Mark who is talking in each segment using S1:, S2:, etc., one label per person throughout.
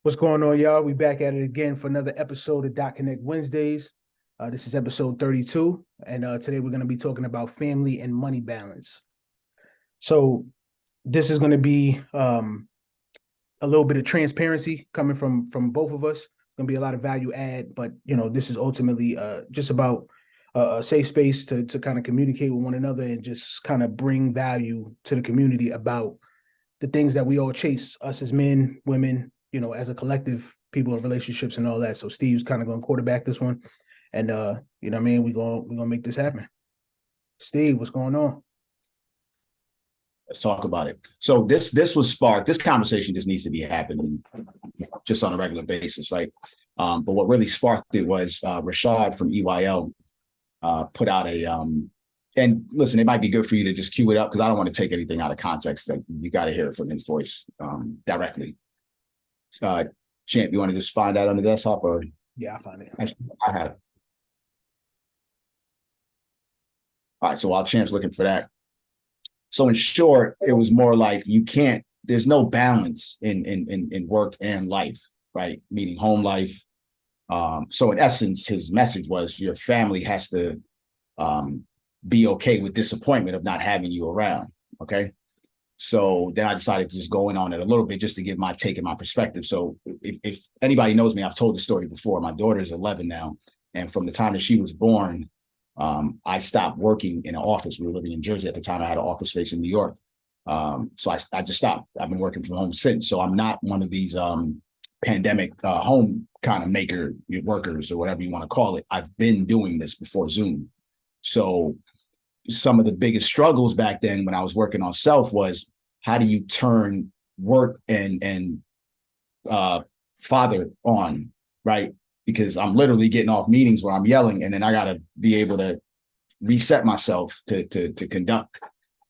S1: What's going on, y'all? We back at it again for another episode of Dot Connect Wednesdays. This is episode 32, and today we're going to be talking about family and money balance. So this is going to be a little bit of transparency coming from both of us. It's going to be a lot of value add, but this is ultimately just about a safe space to kind of communicate with one another and just kind of bring value to the community about the things that we all chase, us as men, women, as a collective, people in relationships and all that. So Steve's kind of going to quarterback this one. And you know what I mean? We're gonna make this happen. Steve, what's going on?
S2: Let's talk about it. So this was sparked. This conversation just needs to be happening just on a regular basis, right? But what really sparked it was Rashad from EYL put out a and listen, it might be good for you to just cue it up because I don't want to take anything out of context. That you got to hear it from his voice directly. Champ, you want to just find that on the desktop or?
S1: Yeah, I find it.
S2: I have. All right, so while Champ's looking for that. So in short, it was more like there's no balance in work and life, right? Meaning home life. So in essence, his message was your family has to be okay with disappointment of not having you around, okay? So then I decided to just go in on it a little bit just to give my take and my perspective. So if anybody knows me, I've told the story before. My daughter's 11 now. And from the time that she was born, I stopped working in an office. We were living in Jersey at the time. I had an office space in New York. So I just stopped. I've been working from home since. So I'm not one of these pandemic home kind of maker workers or whatever you want to call it. I've been doing this before Zoom. So some of the biggest struggles back then when I was working on self was how do you turn work and father on, right? Because I'm literally getting off meetings where I'm yelling and then I got to be able to reset myself to conduct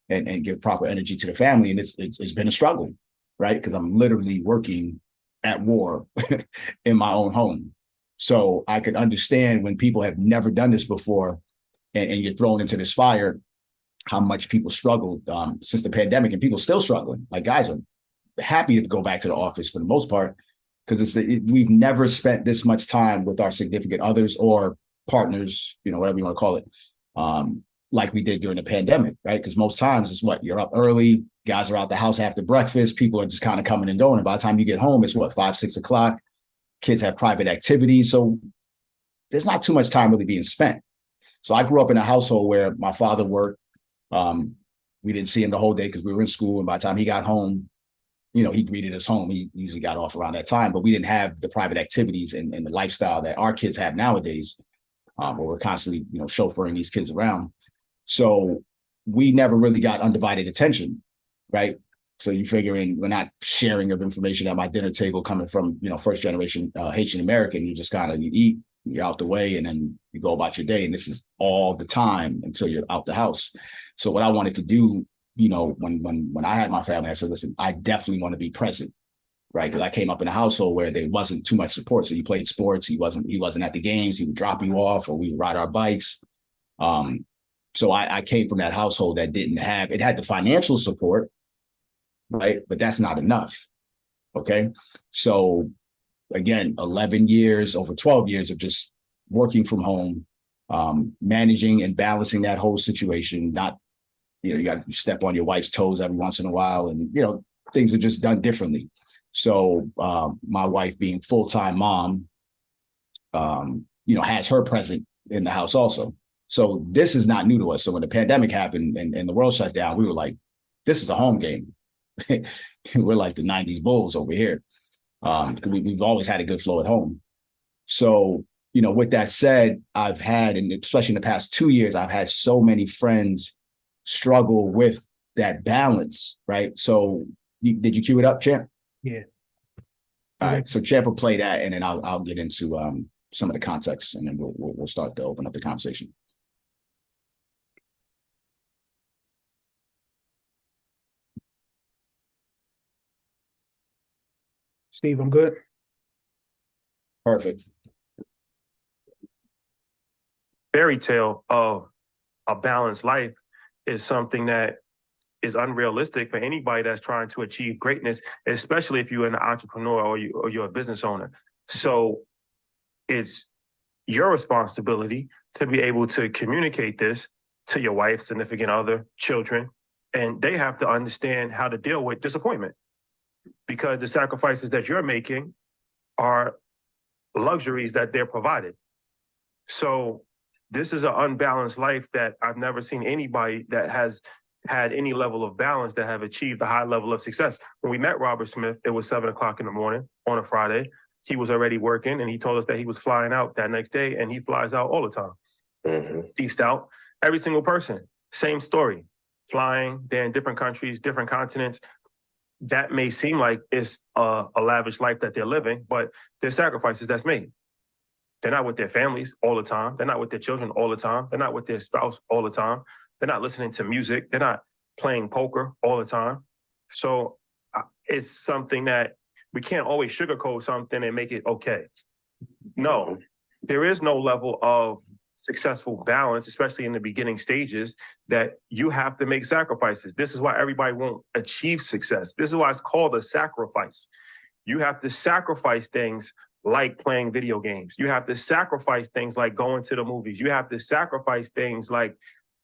S2: and give proper energy to the family. And it's been a struggle, right? Because I'm literally working at war in my own home. So I could understand when people have never done this before and you're thrown into this fire, how much people struggled since the pandemic, and people still struggling. Like guys are happy to go back to the office for the most part because we've never spent this much time with our significant others or partners, whatever you want to call it, like we did during the pandemic, right? Because most times it's what you're up early, guys are out the house after breakfast, people are just kind of coming and going. And by the time you get home, it's what, 5, 6 o'clock. Kids have private activities, so there's not too much time really being spent. So I grew up in a household where my father worked. We didn't see him the whole day because we were in school. And by the time he got home, he greeted us home. He usually got off around that time, but we didn't have the private activities and the lifestyle that our kids have nowadays, where we're constantly, chauffeuring these kids around. So we never really got undivided attention, right? So you figuring we're not sharing of information at my dinner table coming from, first generation Haitian American. You just kind of, you eat, you're out the way, and then you go about your day. And this is all the time until you're out the house. So what I wanted to do, when I had my family, I said, listen, I definitely want to be present, right? Because I came up in a household where there wasn't too much support. So you played sports, he wasn't at the games, he would drop you off, or we would ride our bikes. So I came from that household that it had the financial support, right? But that's not enough. Okay. So again, 11 years, over 12 years of just working from home, managing and balancing that whole situation. Not, you got to step on your wife's toes every once in a while, and things are just done differently. So my wife, being full-time mom, has her present in the house also. So this is not new to us. So when the pandemic happened and the world shut down, we were like, this is a home game. We're like the 90s Bulls over here. We've always had a good flow at home. So, with that said, I've had, and especially in the past 2 years, I've had so many friends struggle with that balance, right? So did you cue it up, Champ?
S1: Yeah.
S2: All right. So Champ will play that, and then I'll get into some of the context, and then we'll start to open up the conversation.
S1: Steve, I'm good.
S2: Perfect.
S3: Fairy tale of a balanced life is something that is unrealistic for anybody that's trying to achieve greatness, especially if you're an entrepreneur or you're a business owner. So it's your responsibility to be able to communicate this to your wife, significant other, children, and they have to understand how to deal with disappointment, because the sacrifices that you're making are luxuries that they're provided. So this is an unbalanced life that I've never seen anybody that has had any level of balance that have achieved a high level of success. When we met Robert Smith, it was 7 o'clock in the morning on a Friday. He was already working, and he told us that he was flying out that next day, and he flies out all the time. Steve Stout, every single person, same story, flying, they're in different countries, different continents. That may seem like it's a lavish life that they're living, but there's sacrifices that's made. They're not with their families all the time. They're not with their children all the time. They're not with their spouse all the time. They're not listening to music. They're not playing poker all the time. So it's something that we can't always sugarcoat something and make it okay. No, there is no level of successful balance, especially in the beginning stages, that you have to make sacrifices. This is why everybody won't achieve success. This is why it's called a sacrifice. You have to sacrifice things like playing video games. You have to sacrifice things like going to the movies. You have to sacrifice things like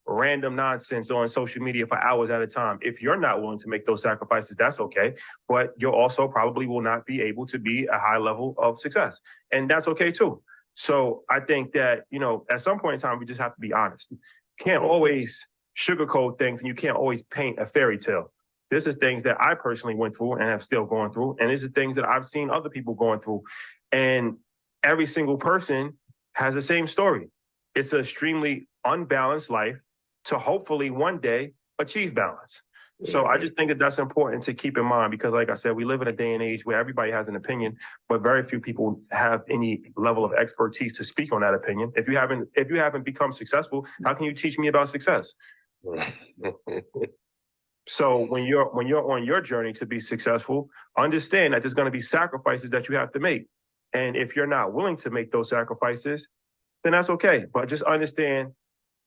S3: random nonsense on social media for hours at a time. If you're not willing to make those sacrifices, that's okay. But you also probably will not be able to be a high level of success. And that's okay too. So I think that, at some point in time, we just have to be honest. You can't always sugarcoat things, and you can't always paint a fairy tale. This is things that I personally went through and have still going through. And these are things that I've seen other people going through. And every single person has the same story. It's an extremely unbalanced life to hopefully one day achieve balance. So I just think that that's important to keep in mind, because like I said, we live in a day and age where everybody has an opinion, but very few people have any level of expertise to speak on that opinion. If you haven't become successful, how can you teach me about success? So when you're on your journey to be successful, understand that there's going to be sacrifices that you have to make. And if you're not willing to make those sacrifices, then that's okay. But just understand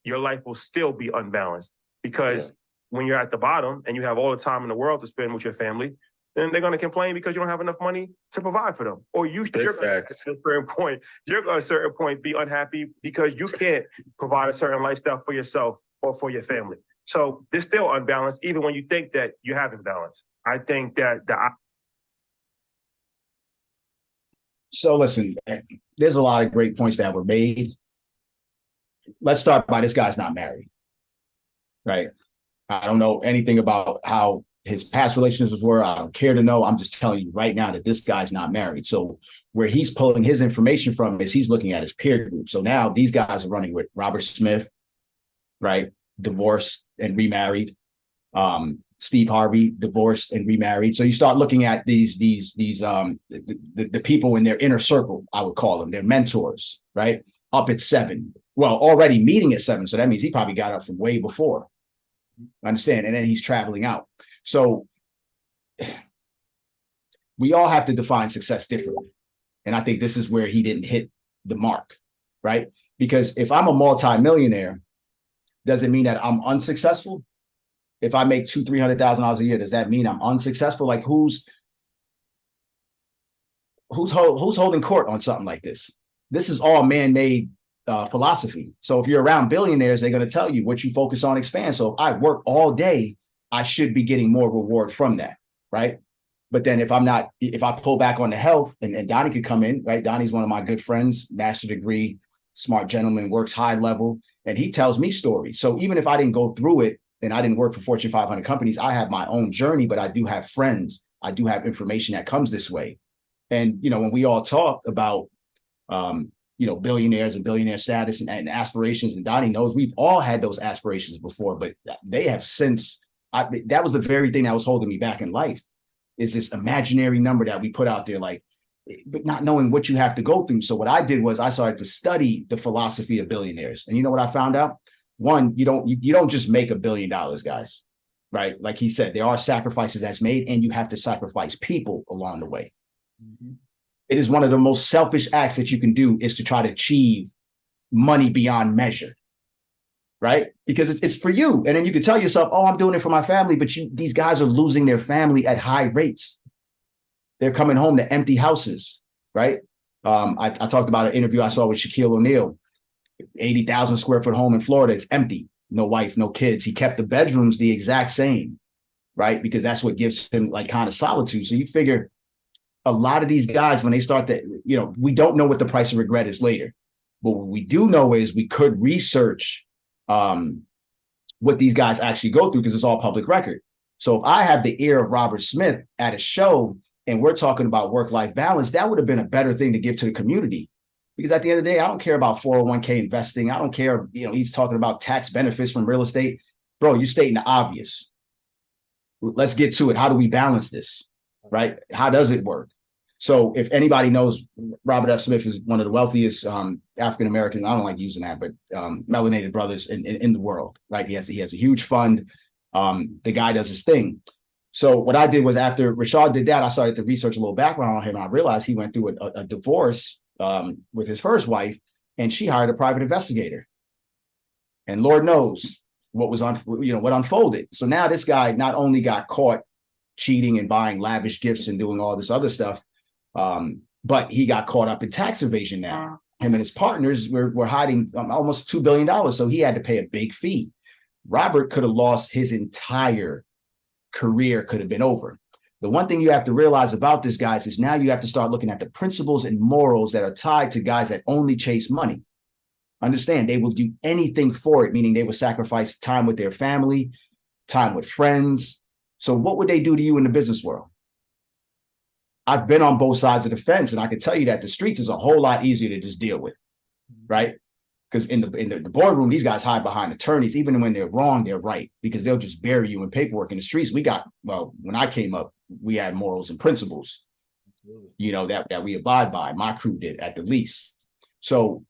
S3: your life will still be unbalanced, because when you're at the bottom and you have all the time in the world to spend with your family, then they're going to complain because you don't have enough money to provide for them. Or you're going to, at a certain point, be unhappy because you can't provide a certain lifestyle for yourself or for your family. So there's still unbalanced, even when you think that you have imbalance. I think that
S2: So listen, there's a lot of great points that were made. Let's start by this guy's not married, right? I don't know anything about how his past relationships were. I don't care to know. I'm just telling you right now that this guy's not married. So where he's pulling his information from is he's looking at his peer group. So now these guys are running with Robert Smith, right? Divorced and remarried. Steve Harvey, divorced and remarried. So you start looking at the people in their inner circle, I would call them, their mentors, right? Up at 7. Well, already meeting at 7. So that means he probably got up from way before. Understand? And then he's traveling out. So we all have to define success differently. And I think this is where he didn't hit the mark, right? Because if I'm a multimillionaire, does it mean that I'm unsuccessful? If I make $200,000-$300,000 a year, does that mean I'm unsuccessful? Like who's holding court on something like this? This is all man-made philosophy. So if you're around billionaires, they're going to tell you what you focus on expands. So if I work all day, I should be getting more reward from that, right? But then if I pull back on the health, and Donnie could come in, right? Donnie's one of my good friends, master degree, smart gentleman, works high level, and he tells me stories. So even if I didn't go through it and I didn't work for Fortune 500 companies, I have my own journey, but I do have friends. I do have information that comes this way. And, when we all talk about, billionaires and billionaire status and aspirations, and Donnie knows we've all had those aspirations before, but they have since, that was the very thing that was holding me back in life, is this imaginary number that we put out there, like, but not knowing what you have to go through. So what I did was I started to study the philosophy of billionaires. And you know what I found out? One, you don't just make $1 billion, guys, right? Like he said, there are sacrifices that's made, and you have to sacrifice people along the way. Mm-hmm. It is one of the most selfish acts that you can do, is to try to achieve money beyond measure. right? Because it's for you. And then you can tell yourself, oh, I'm doing it for my family, but these guys are losing their family at high rates. They're coming home to empty houses, right? I talked about an interview I saw with Shaquille O'Neal, 80,000 square foot home in Florida. It's empty, no wife, no kids. He kept the bedrooms the exact same, right? Because that's what gives him like kind of solitude. So you figure a lot of these guys, when they start to, we don't know what the price of regret is later. But what we do know is we could research what these guys actually go through because it's all public record. So if I have the ear of Robert Smith at a show and we're talking about work-life balance, that would have been a better thing to give to the community. Because at the end of the day, I don't care about 401k investing. I don't care, he's talking about tax benefits from real estate. Bro, you're stating the obvious. Let's get to it. How do we balance this, right? How does it work? So if anybody knows, Robert F. Smith is one of the wealthiest African-Americans, I don't like using that, but melanated brothers in the world, right? He has a huge fund. The guy does his thing. So what I did was after Rashad did that, I started to research a little background on him. I realized he went through a divorce with his first wife, and she hired a private investigator. And Lord knows what was what unfolded. So now this guy not only got caught cheating and buying lavish gifts and doing all this other stuff, but he got caught up in tax evasion now. Him and his partners were hiding almost $2 billion. So he had to pay a big fee. Robert could have lost his entire career, could have been over. The one thing you have to realize about this, guys, is now you have to start looking at the principles and morals that are tied to guys that only chase money. Understand, they will do anything for it, meaning they will sacrifice time with their family, time with friends. So what would they do to you in the business world? I've been on both sides of the fence, and I can tell you that the streets is a whole lot easier to just deal with, right? Because in the boardroom, these guys hide behind attorneys. Even when they're wrong, they're right, because they'll just bury you in paperwork. In the streets, when I came up, we had morals and principles, that we abide by. My crew did, at the least. So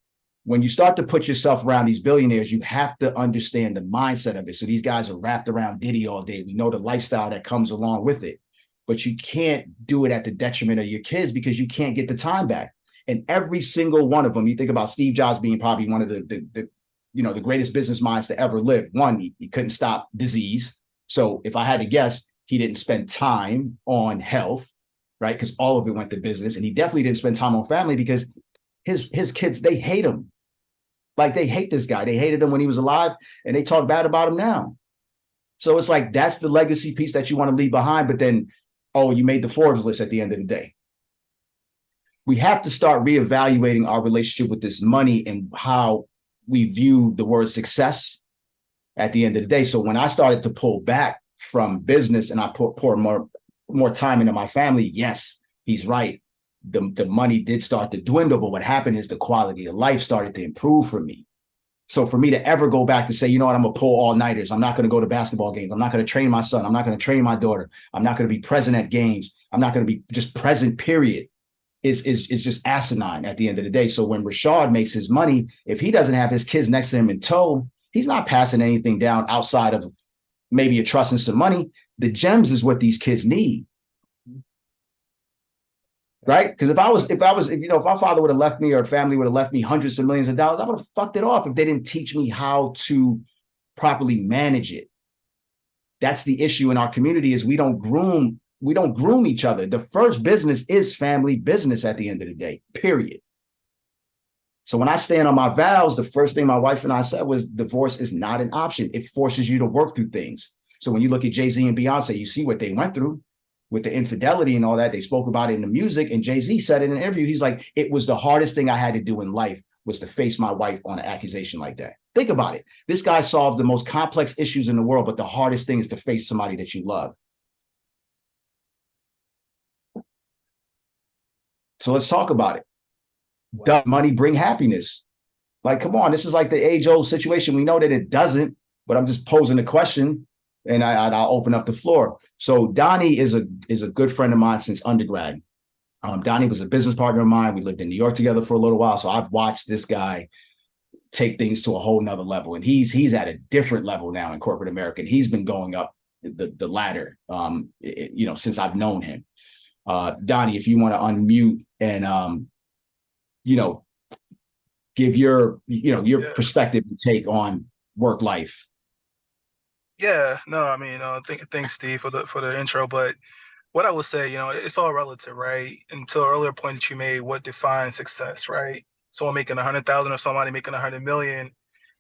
S2: when you start to put yourself around these billionaires, you have to understand the mindset of it. So these guys are wrapped around Diddy all day. We know the lifestyle that comes along with it, but you can't do it at the detriment of your kids because you can't get the time back. And every single one of them, you think about Steve Jobs being probably one of the greatest business minds to ever live. One, he couldn't stop disease. So if I had to guess, he didn't spend time on health, right? Because all of it went to business. And he definitely didn't spend time on family because his kids, they hate him. Like, they hate this guy. They hated him when he was alive, and they talk bad about him now. So it's like, that's the legacy piece that you want to leave behind. But then, oh, you made the Forbes list at the end of the day. We have to start reevaluating our relationship with this money and how we view the word success at the end of the day. So when I started to pull back from business and I pour more time into my family, yes, he's right. The money did start to dwindle, but what happened is the quality of life started to improve for me. So for me to ever go back to say, you know what, I'm going to pull all-nighters. I'm not going to go to basketball games. I'm not going to train my son. I'm not going to train my daughter. I'm not going to be present at games. I'm not going to be just present, period. Is just asinine at the end of the day. So when Rashad makes his money, if he doesn't have his kids next to him in tow, he's not passing anything down outside of maybe a trust and some money. The gems is what these kids need. Right? Because if my father would have left me, or family would have left me hundreds of millions of dollars, I would have fucked it off if they didn't teach me how to properly manage it. That's the issue in our community, is we don't groom each other. The first business is family business at the end of the day, period. So when I stand on my vows, the first thing my wife and I said was divorce is not an option. It forces you to work through things. So when you look at Jay-Z and Beyonce, you see what they went through with the infidelity and all that. They spoke about it in the music, and Jay-Z said in an interview, he's like, it was the hardest thing I had to do in life was to face my wife on an accusation like that. Think about it. This guy solved the most complex issues in the world, but the hardest thing is to face somebody that you love. So let's talk about it. Wow. Does money bring happiness? Like, come on, this is like the age-old situation. We know that it doesn't, but I'm just posing the question, and I'll open up the floor. So Donnie is a good friend of mine since undergrad. Donnie was a business partner of mine. We lived in New York together for a little while. So I've watched this guy take things to a whole nother level. And he's at a different level now in corporate America. And he's been going up the ladder, since I've known him. Donnie, if you want to unmute and, give your perspective and take on work life?
S4: Yeah, no, I mean, thanks, Steve, for the intro. But what I would say, it's all relative, right? And to an earlier point that you made, what defines success, right? Someone making 100,000 or somebody making 100 million,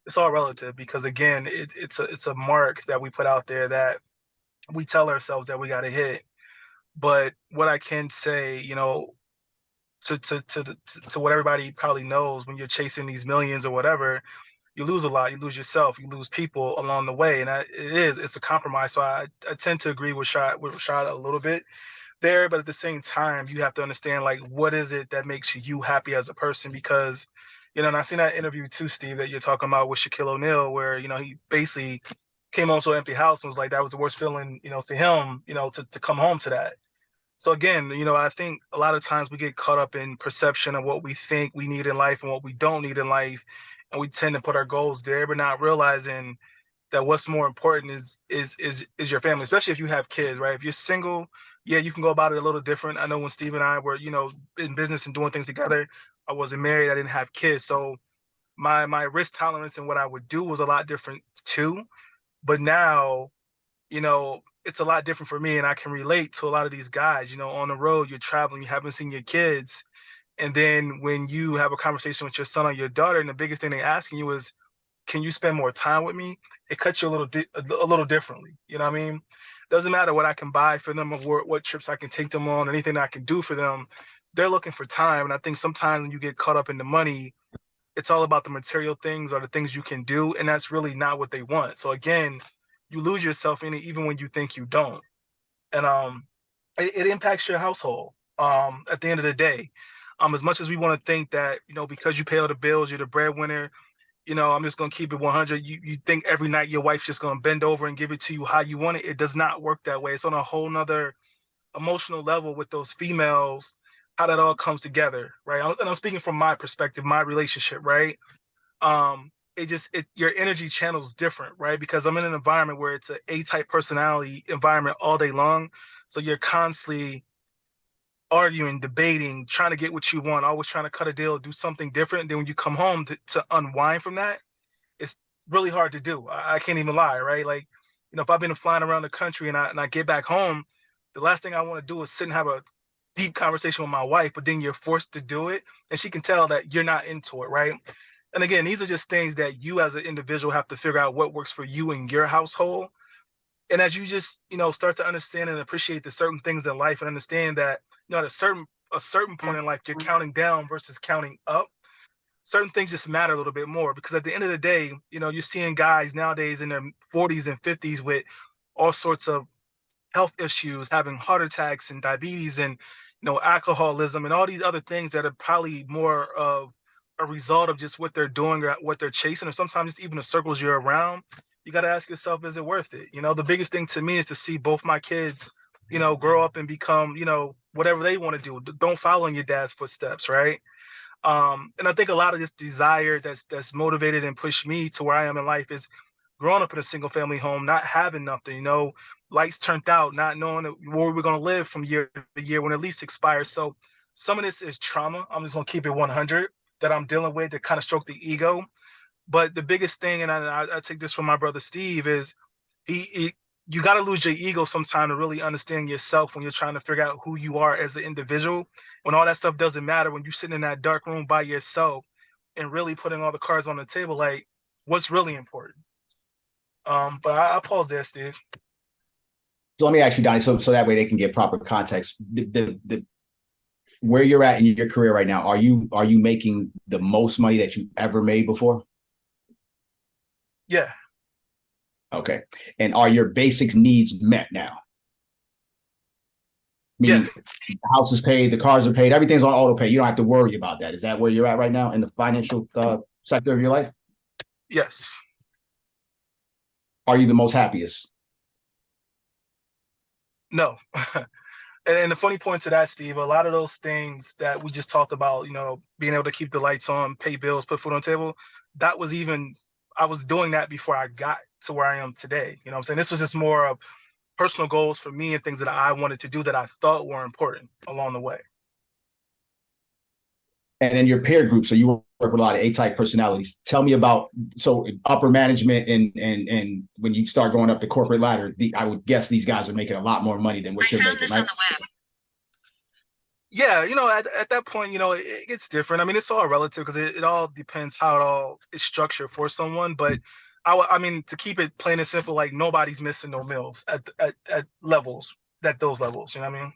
S4: it's all relative because again, it's a mark that we put out there that we tell ourselves that we got to hit. But what I can say, to what everybody probably knows, when you're chasing these millions or whatever, you lose a lot. You lose yourself. You lose people along the way, and it's a compromise. So I tend to agree with Rashad a little bit there, but at the same time, you have to understand like what is it that makes you happy as a person, because and I seen that interview too, Steve, that you're talking about with Shaquille O'Neal, where he basically came home to an empty house and was like that was the worst feeling, to him, to come home to that. So again, I think a lot of times we get caught up in perception of what we think we need in life and what we don't need in life, and we tend to put our goals there, but not realizing that what's more important is your family, especially if you have kids, right? If you're single, yeah, you can go about it a little different. I know when Steve and I were, in business and doing things together, I wasn't married, I didn't have kids, so my risk tolerance and what I would do was a lot different too. But now, it's a lot different for me, and I can relate to a lot of these guys. On the road, you're traveling, you haven't seen your kids, and then when you have a conversation with your son or your daughter, and the biggest thing they asking you is, "Can you spend more time with me?" It cuts you a little differently. You know what I mean? Doesn't matter what I can buy for them or what trips I can take them on, anything I can do for them. They're looking for time, and I think sometimes when you get caught up in the money, it's all about the material things or the things you can do, and that's really not what they want. So again, you lose yourself in it even when you think you don't, and it impacts your household. At the end of the day, as much as we want to think that because you pay all the bills, you're the breadwinner. I'm just gonna keep it 100. You think every night your wife's just gonna bend over and give it to you how you want it. It does not work that way. It's on a whole nother emotional level with those females, how that all comes together, right? And I'm speaking from my perspective, my relationship, right? Your energy channel's different, right? Because I'm in an environment where it's an A-type personality environment all day long. So you're constantly arguing, debating, trying to get what you want, always trying to cut a deal, do something different. And then when you come home to unwind from that, it's really hard to do. I can't even lie, right? Like, if I've been flying around the country and I get back home, the last thing I want to do is sit and have a deep conversation with my wife, but then you're forced to do it, and she can tell that you're not into it, right? And again, these are just things that you as an individual have to figure out what works for you in your household. And as you just, start to understand and appreciate the certain things in life and understand that, at a certain point in life, you're counting down versus counting up, certain things just matter a little bit more, because at the end of the day, you're seeing guys nowadays in their 40s and 50s with all sorts of health issues, having heart attacks and diabetes and alcoholism and all these other things that are probably more of a result of just what they're doing or what they're chasing, or sometimes it's even the circles you're around. You got to ask yourself, is it worth it? The biggest thing to me is to see both my kids, grow up and become, whatever they want to do. Don't follow in your dad's footsteps, right? And I think a lot of this desire that's motivated and pushed me to where I am in life is growing up in a single family home, not having nothing, lights turned out, not knowing where we're going to live from year to year when the lease expires. So some of this is trauma. I'm just going to keep it 100 that I'm dealing with to kind of stroke the ego. But the biggest thing, and I take this from my brother Steve, is he you got to lose your ego sometime to really understand yourself when you're trying to figure out who you are as an individual. When all that stuff doesn't matter, when you're sitting in that dark room by yourself and really putting all the cards on the table, like what's really important. But I'll pause there, Steve.
S2: So let me ask you, Donnie, so that way they can get proper context. The where you're at in your career right now, are you making the most money that you ever made before?
S4: Yeah.
S2: Okay. And are your basic needs met now? Meaning the house is paid, the cars are paid, everything's on auto pay. You don't have to worry about that. Is that where you're at right now in the financial sector of your life?
S4: Yes.
S2: Are you the most happiest?
S4: No. And the funny point to that, Steve, a lot of those things that we just talked about, being able to keep the lights on, pay bills, put food on the table, I was doing that before I got to where I am today. You know what I'm saying? This was just more of personal goals for me and things that I wanted to do that I thought were important along the way.
S2: And then your peer group. So you work with a lot of A-type personalities. Tell me about, so upper management and when you start going up the corporate ladder, I would guess these guys are making a lot more money than what you're making, right?
S4: Yeah, at that point, it gets different. I mean, it's all relative because it all depends how it all is structured for someone. But I mean, to keep it plain and simple, like nobody's missing no meals at levels, at those levels. You know what I mean?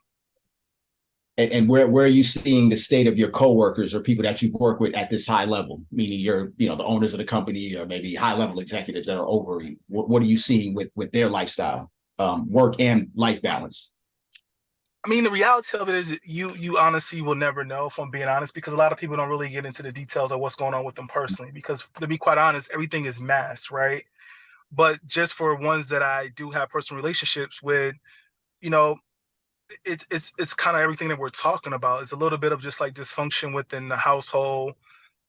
S2: And where are you seeing the state of your coworkers or people that you've worked with at this high level, meaning you're, the owners of the company or maybe high level executives that are over you? What are you seeing with their lifestyle, work and life balance?
S4: I mean, the reality of it is you honestly will never know, if I'm being honest, because a lot of people don't really get into the details of what's going on with them personally. Because to be quite honest, everything is masked, right? But just for ones that I do have personal relationships with, you know, it's kind of everything that we're talking about. It's a little bit of just like dysfunction within the household.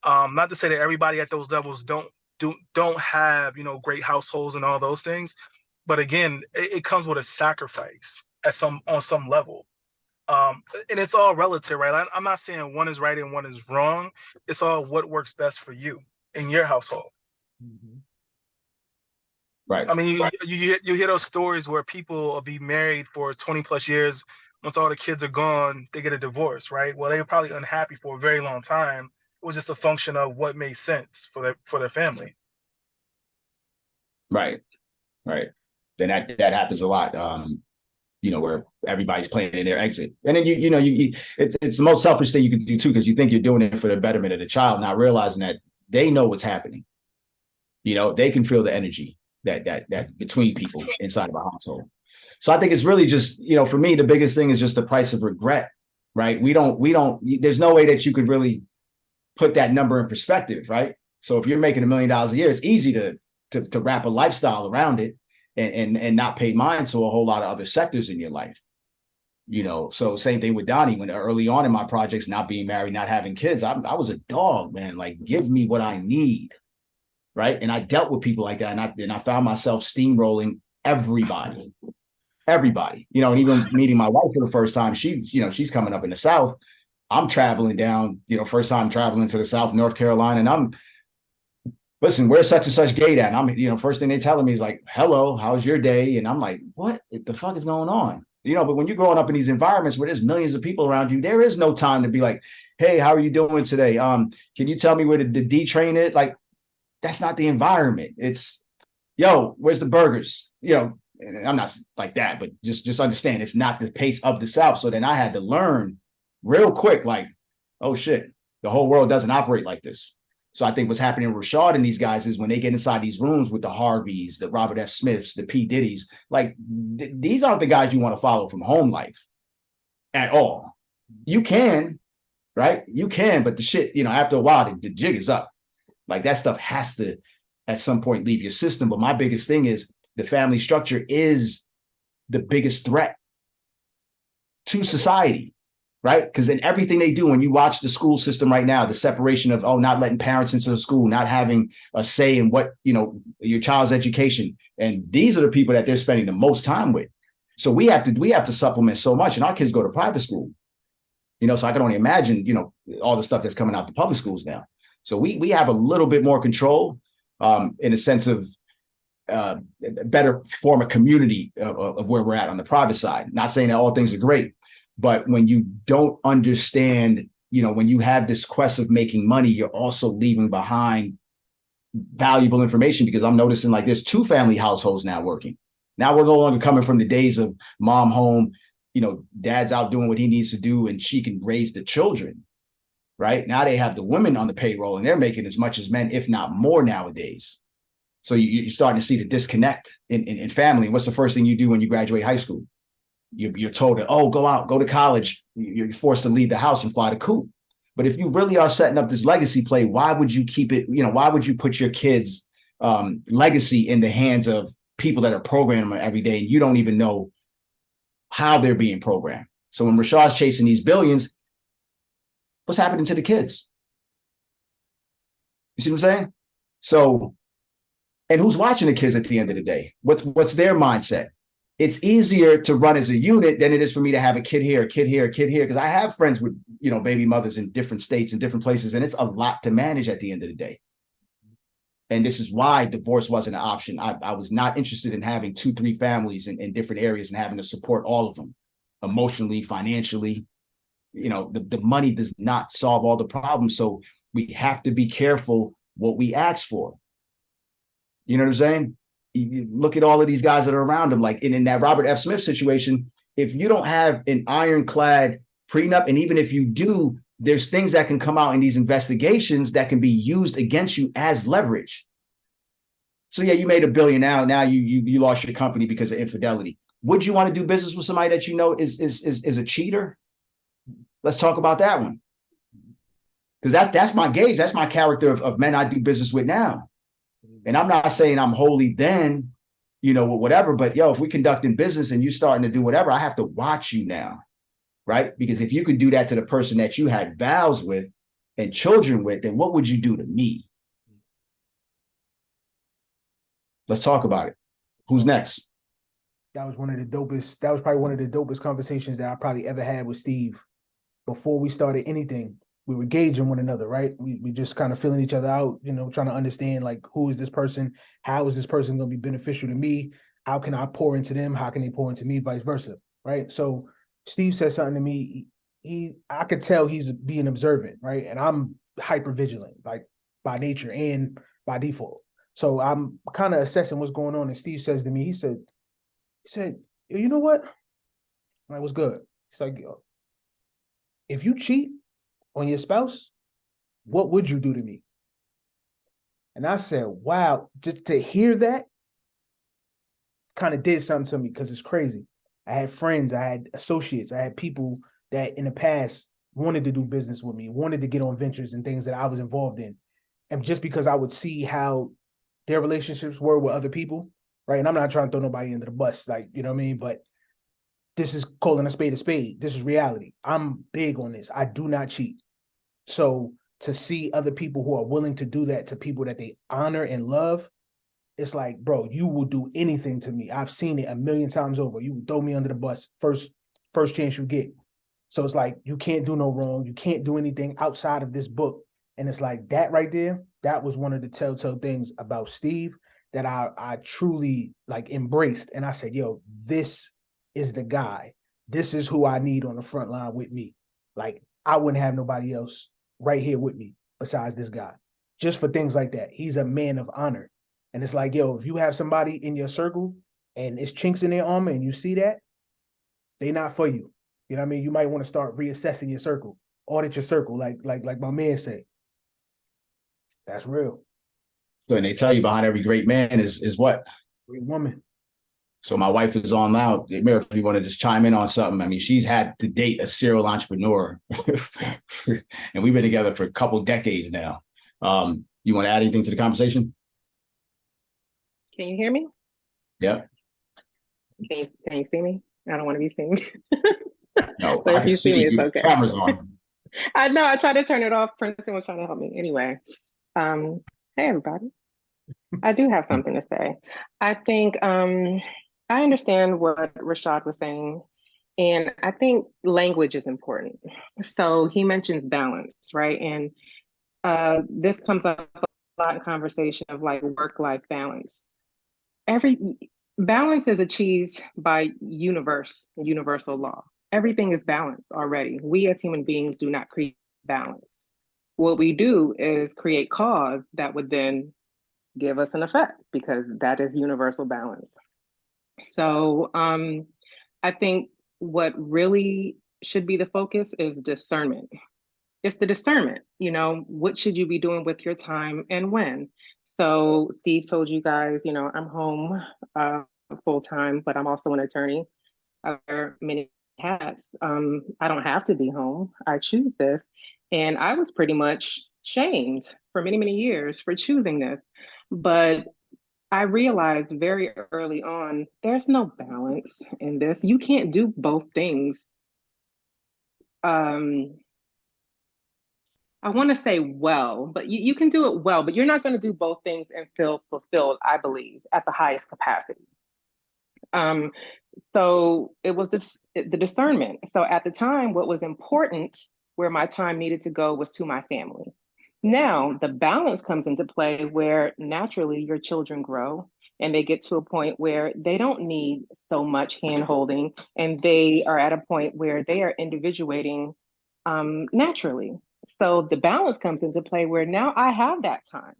S4: Not to say that everybody at those levels don't have great households and all those things, but again, it comes with a sacrifice on some level. And it's all relative, right? I'm not saying one is right and one is wrong. It's all what works best for you in your household.
S1: Mm-hmm.
S2: Right.
S4: I mean, you hear those stories where people will be married for 20 plus years. Once all the kids are gone, they get a divorce, right? Well, they were probably unhappy for a very long time. It was just a function of what made sense for their family.
S2: Right. Right. Then that happens a lot. Where everybody's planning their exit. And then it's the most selfish thing you can do too, because you think you're doing it for the betterment of the child, not realizing that they know what's happening. They can feel the energy that between people inside of a household. So I think it's really just, for me, the biggest thing is just the price of regret, right? There's no way that you could really put that number in perspective, right? So if you're making $1 million a year, it's easy to wrap a lifestyle around it and not pay mind to a whole lot of other sectors in your life. So same thing with Donnie, when early on in my projects, not being married, not having kids, I was a dog, man, like give me what I need. Right. And I dealt with people like that. And I found myself steamrolling everybody, and even meeting my wife for the first time, she's coming up in the South. I'm traveling down, first time traveling to the South, North Carolina. And listen, where's such and such gate at? And I'm, first thing they're telling me is like, hello, how's your day? And I'm like, what the fuck is going on? But when you're growing up in these environments where there's millions of people around you, there is no time to be like, hey, how are you doing today? Can you tell me where the D train is? Like, that's not the environment. It's, yo, where's the burgers? I'm not like that, but just understand it's not the pace of the South. So then I had to learn real quick, like, oh shit, the whole world doesn't operate like this. So I think what's happening with Rashad and these guys is when they get inside these rooms with the Harveys, the Robert F. Smiths, the P. Diddy's, like these aren't the guys you want to follow from home life at all. You can, right? You can, but the shit, after a while, the jig is up. Like that stuff has to, at some point, leave your system. But my biggest thing is the family structure is the biggest threat to society, right? Because in everything they do, when you watch the school system right now, the separation of, not letting parents into the school, not having a say in what, your child's education. And these are the people that they're spending the most time with. So we have to supplement so much. And our kids go to private school, so I can only imagine, all the stuff that's coming out the public schools now. So we have a little bit more control in a sense of better form of community of where we're at on the private side. Not saying that all things are great, but when you don't understand, when you have this quest of making money, you're also leaving behind valuable information, because I'm noticing like there's 2 family households now working. Now we're no longer coming from the days of mom home, dad's out doing what he needs to do and she can raise the children. Right now they have the women on the payroll and they're making as much as men, if not more nowadays. So you're starting to see the disconnect in family. And what's the first thing you do when you graduate high school? You're told that, go out, go to college. You're forced to leave the house and fly the coop. But if you really are setting up this legacy play, why would you keep it? Why would you put your kids' legacy in the hands of people that are programming them every day and you don't even know how they're being programmed? So when Rashad's chasing these billions, what's happening to the kids? You see what I'm saying? So, and who's watching the kids at the end of the day? What's their mindset? it's easier to run as a unit than it is for me to have a kid here, a kid here, a kid here. Because I have friends with, baby mothers in different states and different places, and it's a lot to manage at the end of the day. And this is why divorce wasn't an option. I was not interested in having 2-3 families in different areas and having to support all of them emotionally, financially. The money does not solve all the problems. So we have to be careful what we ask for. You know what I'm saying? You look at all of these guys that are around him, like in that Robert F. Smith situation, if you don't have an ironclad prenup, and even if you do, there's things that can come out in these investigations that can be used against you as leverage. So yeah, you made $1 billion now you lost your company because of infidelity. Would you want to do business with somebody that is a cheater? Let's talk about that one. Because that's my gauge. That's my character of men I do business with now. And I'm not saying I'm holy then, whatever, but if we conducting business and you starting to do whatever, I have to watch you now. Right? Because if you could do that to the person that you had vows with and children with, then what would you do to me? Let's talk about it. Who's next?
S1: That was probably one of the dopest conversations that I probably ever had with Steve. Before we started anything, we were gauging one another, right? We just kind of feeling each other out, trying to understand, like, who is this person? How is this person going to be beneficial to me? How can I pour into them? How can they pour into me? Vice versa, right? So Steve said something to me. I could tell he's being observant, right? And I'm hyper vigilant, like by nature and by default. So I'm kind of assessing what's going on. And Steve says to me, he said, you know what? I'm like, what's good? He's like, yo, if you cheat on your spouse, what would you do to me? And I said, wow, just to hear that kind of did something to me, because it's crazy. I had friends, I had associates, I had people that in the past wanted to do business with me, wanted to get on ventures and things that I was involved in. And just because I would see how their relationships were with other people, right? And I'm not trying to throw nobody under the bus, like, you know what I mean? But this is calling a spade a spade. This is reality. I'm big on this. I do not cheat. So to see other people who are willing to do that to people that they honor and love, it's like, bro, you will do anything to me. I've seen it a million times over. You will throw me under the bus first chance you get. So it's like, you can't do no wrong. You can't do anything outside of this book. And it's like that right there, that was one of the telltale things about Steve that I truly like embraced. And I said, yo, this is the guy. This is who I need on the front line with me. Like, I wouldn't have nobody else right here with me besides this guy. Just for things like that. He's a man of honor. And it's like, yo, if you have somebody in your circle and it's chinks in their armor and you see that, they not for you. You know what I mean? You might want to start reassessing your circle, audit your circle, like my man said. That's real.
S2: So, and they tell you behind every great man is what?
S1: Great woman.
S2: So my wife is on now. Mary, if you want to just chime in on something, I mean, she's had to date a serial entrepreneur, and we've been together for a couple decades now. You want to add anything to the conversation?
S5: Can you hear me?
S2: Yeah.
S5: Can you see me? I don't want to be seen.
S2: No,
S5: but if you see me, it's okay.
S2: Camera's on.
S5: I know. I tried to turn it off. Princeton was trying to help me. Anyway, hey everybody. I do have something to say. I think I understand what Rashad was saying, and I think language is important. So he mentions balance, right? And this comes up a lot in conversation of like work-life balance. Every balance is achieved by universal law. Everything is balanced already. We as human beings do not create balance. What we do is create cause that would then give us an effect, because that is universal balance. So I think what really should be the focus is discernment. It's the discernment, what should you be doing with your time and when? So Steve told you guys, I'm home full time, but I'm also an attorney. I wear many hats. I don't have to be home. I choose this. And I was pretty much shamed for many, many years for choosing this. But I realized very early on, there's no balance in this. You can't do both things. I want to say well, but you can do it well, but you're not going to do both things and feel fulfilled, I believe, at the highest capacity. So it was the discernment. So at the time, what was important, where my time needed to go, was to my family. Now the balance comes into play where naturally your children grow and they get to a point where they don't need so much hand holding, and they are at a point where they are individuating naturally. So the balance comes into play where now I have that time.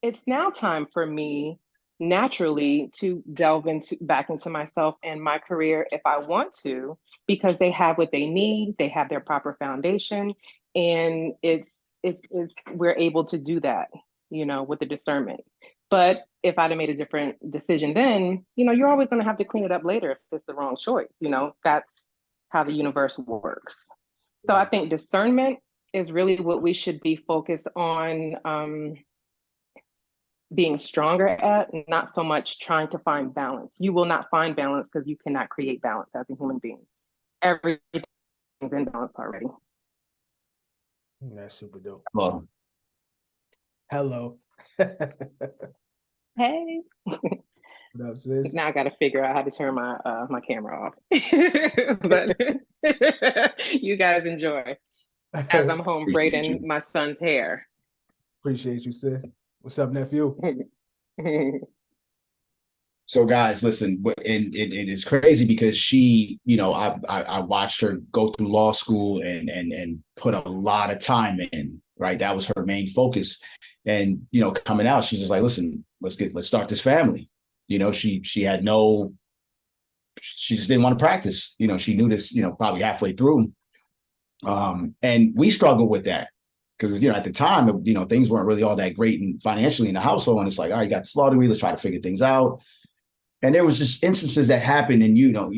S5: It's now time for me naturally to delve into back into myself and my career if I want to, because they have what they need, they have their proper foundation, and it's we're able to do that, with the discernment. But if I'd have made a different decision then, you're always going to have to clean it up later if it's the wrong choice. That's how the universe works. So I think discernment is really what we should be focused on, being stronger at, not so much trying to find balance. You will not find balance because you cannot create balance as a human being. Everything's in balance already.
S1: That's super dope.
S2: Well,
S1: Hello.
S5: Hey.
S1: What up, sis?
S5: Now I got to figure out how to turn my my camera off. But you guys enjoy as I'm home braiding my son's hair.
S1: Appreciate you, sis. What's up, nephew?
S2: so guys, listen, and it's crazy because she, I watched her go through law school and put a lot of time in, right? That was her main focus. And, coming out, she's just like, listen, let's start this family. She just didn't want to practice. She knew this, probably halfway through. And we struggled with that because, at the time, things weren't really all that great and financially in the household. And it's like, all right, you got the law degree, let's try to figure things out. And there was just instances that happened, and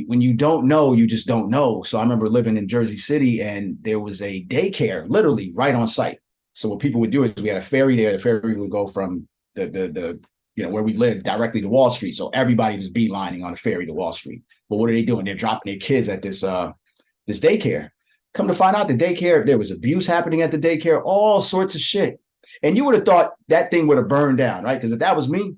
S2: when you don't know, you just don't know. So I remember living in Jersey City, and there was a daycare literally right on site. So what people would do is we had a ferry there. The ferry would go from the where we lived directly to Wall Street. So everybody was beelining on the ferry to Wall Street. But what are they doing? They're dropping their kids at this daycare. Come to find out, the daycare, there was abuse happening at the daycare, all sorts of shit. And you would have thought that thing would have burned down, right? Because if that was me,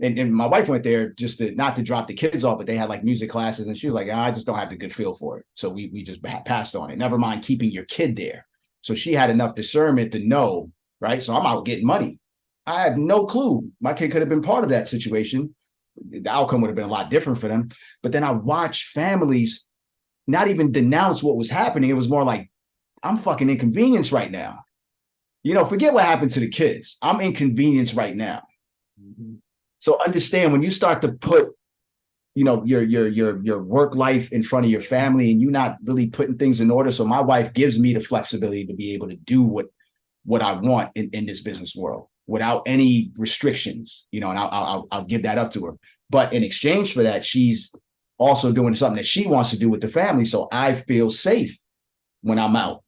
S2: and my wife went there just not to drop the kids off, but they had like music classes, and she was like, I just don't have the good feel for it. So we just passed on it. Never mind keeping your kid there. So she had enough discernment to know, right? So I'm out getting money. I had no clue. My kid could have been part of that situation. The outcome would have been a lot different for them. But then I watched families not even denounce what was happening. It was more like, I'm fucking inconvenienced right now. Forget what happened to the kids. I'm inconvenienced right now. Mm-hmm. So understand, when you start to put, your work life in front of your family, and you're not really putting things in order. So my wife gives me the flexibility to be able to do what I want in this business world without any restrictions, and I'll give that up to her. But in exchange for that, she's also doing something that she wants to do with the family. So I feel safe when I'm out,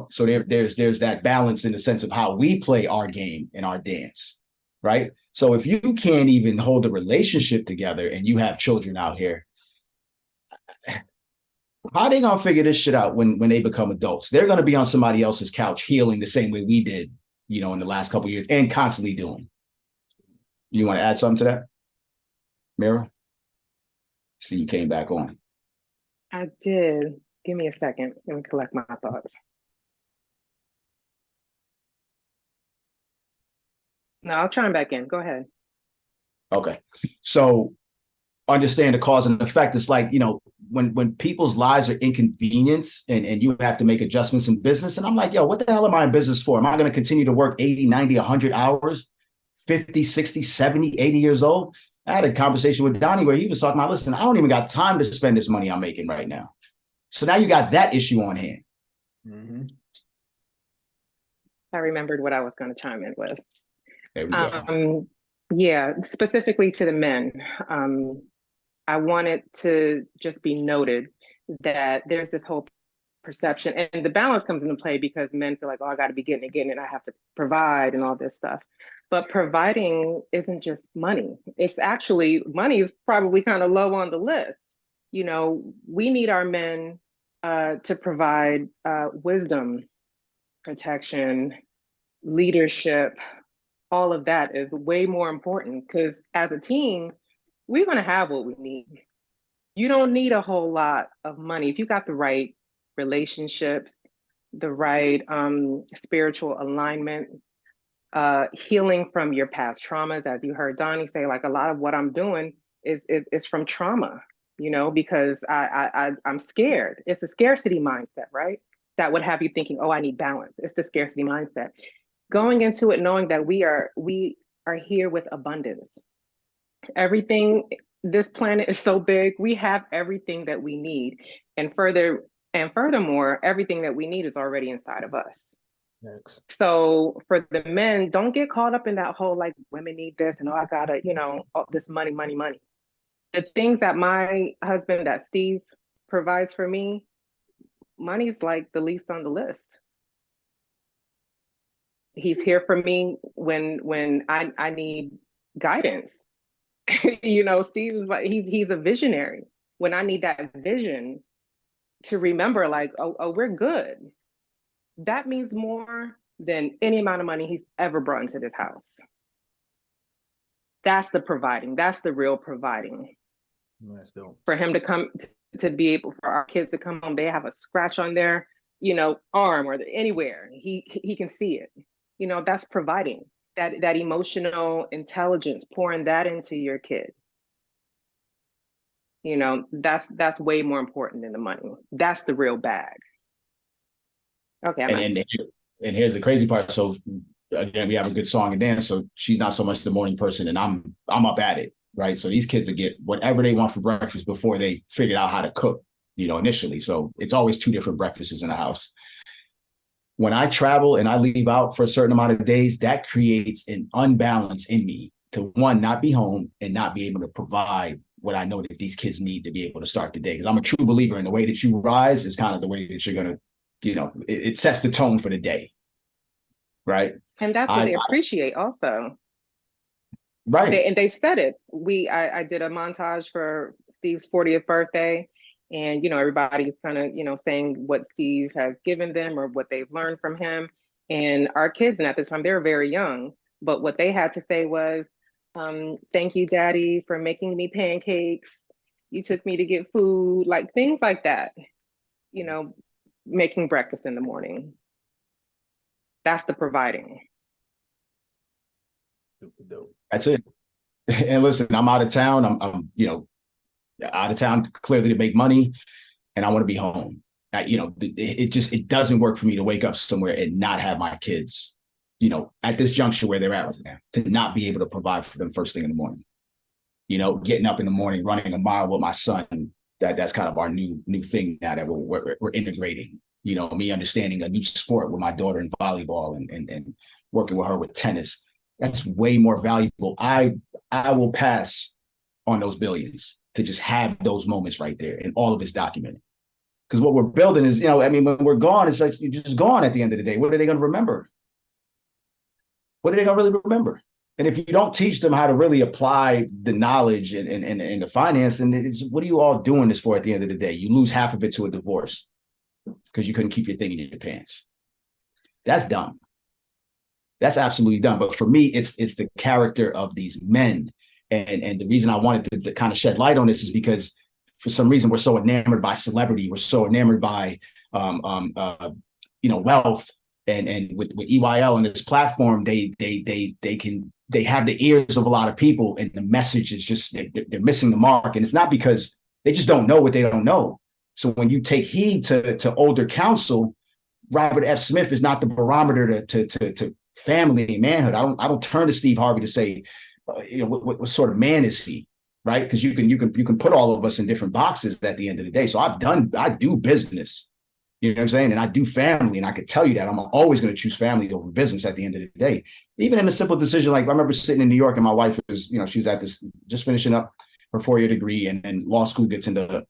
S2: so there's that balance in the sense of how we play our game and our dance. Right. So if you can't even hold a relationship together and you have children out here, how are they going to figure this shit out when they become adults? They're going to be on somebody else's couch healing the same way we did, in the last couple of years, and constantly doing. You want to add something to that, Mira? See, you came back on.
S5: I did. Give me a second. Let me collect my thoughts. No, I'll chime back in. Go ahead.
S2: Okay. So understand the cause and effect. It's like, when people's lives are inconvenienced and you have to make adjustments in business. And I'm like, yo, what the hell am I in business for? Am I going to continue to work 80, 90, 100 hours, 50, 60, 70, 80 years old? I had a conversation with Donnie where he was talking about, listen, I don't even got time to spend this money I'm making right now. So now you got that issue on hand.
S1: Mm-hmm.
S5: I remembered what I was going to chime in with.
S2: There we go.
S5: Yeah, specifically to the men. I wanted to just be noted that there's this whole perception, and the balance comes into play because men feel like, oh, I got to be getting it, I have to provide and all this stuff. But providing isn't just money. It's actually, money is probably kind of low on the list. We need our men to provide wisdom, protection, leadership. All of that is way more important because as a team, we're going to have what we need. You don't need a whole lot of money. If you got the right relationships, the right spiritual alignment, healing from your past traumas, as you heard Donnie say, like a lot of what I'm doing is from trauma, you know, because I'm scared. It's a scarcity mindset, right? That would have you thinking, oh, I need balance. It's the scarcity mindset. Going into it knowing that we are here with abundance. Everything, this planet is so big, we have everything that we need. And furthermore, everything that we need is already inside of us.
S1: Next.
S5: So for the men, don't get caught up in that whole like women need this and oh, I gotta, you know, this money, money, money. The things that my husband, that Steve provides for me, money's like the least on the list. He's here for me when I need guidance. You know, Steve is like he's a visionary. When I need that vision to remember, like, oh, we're good. That means more than any amount of money he's ever brought into this house. That's the providing. That's the real providing.
S1: That's dope.
S5: For him to come to be able for our kids to come home, they have a scratch on their, you know, arm or anywhere. He can see it. You know, that's providing. That emotional intelligence, pouring that into your kid. You know, that's way more important than the money. That's the real bag. Okay.
S2: And here's the crazy part. So again, we have a good song and dance. So she's not so much the morning person, and I'm up at it, right? So these kids will get whatever they want for breakfast before they figured out how to cook, you know, initially. So it's always 2 different breakfasts in the house. When I travel and I leave out for a certain amount of days, that creates an unbalance in me to, one, not be home and not be able to provide what I know that these kids need to be able to start the day. Because I'm a true believer in the way that you rise is kind of the way that you're going to, you know, it sets the tone for the day. Right.
S5: And that's what they appreciate also.
S2: Right.
S5: And they've said it. I did a montage for Steve's 40th birthday. And, you know, everybody's kind of, you know, saying what Steve has given them or what they've learned from him. And our kids, and at this time, they were very young. But what they had to say was, thank you, Daddy, for making me pancakes. You took me to get food, like things like that. You know, making breakfast in the morning. That's the providing.
S1: Super dope.
S2: That's it. And listen, I'm out of town. I'm you know, out of town clearly to make money, and I want to be home. You know, it doesn't work for me to wake up somewhere and not have my kids, you know, at this juncture where they're at with them, to not be able to provide for them first thing in the morning. You know, getting up in the morning, running a mile with my son. That's kind of our new thing now that we're integrating. You know, me understanding a new sport with my daughter in volleyball and working with her with tennis. That's way more valuable. I will pass on those billions to just have those moments right there, and all of it's documented. Because what we're building is, you know, I mean, when we're gone, it's like you're just gone at the end of the day. What are they going to remember? What are they going to really remember? And if you don't teach them how to really apply the knowledge and the finance, then it's, what are you all doing this for at the end of the day? You lose half of it to a divorce because you couldn't keep your thing in your pants. That's dumb. That's absolutely dumb. But for me, it's the character of these men. And the reason I wanted to kind of shed light on this is because for some reason we're so enamored by celebrity. We're so enamored by, you know, wealth. And with EYL and this platform, they have the ears of a lot of people, and the message is just they're missing the mark. And it's not because they just don't know what they don't know. So when you take heed to older counsel, Robert F. Smith is not the barometer to family and manhood. I don't turn to Steve Harvey to say, you know, what sort of man is he, right? Because you can put all of us in different boxes at the end of the day. So I do business. You know what I'm saying? And I do family, and I could tell you that I'm always going to choose family over business at the end of the day. Even in a simple decision, like I remember sitting in New York, and my wife was, you know, she was at this, just finishing up her 4-year degree, and law school gets into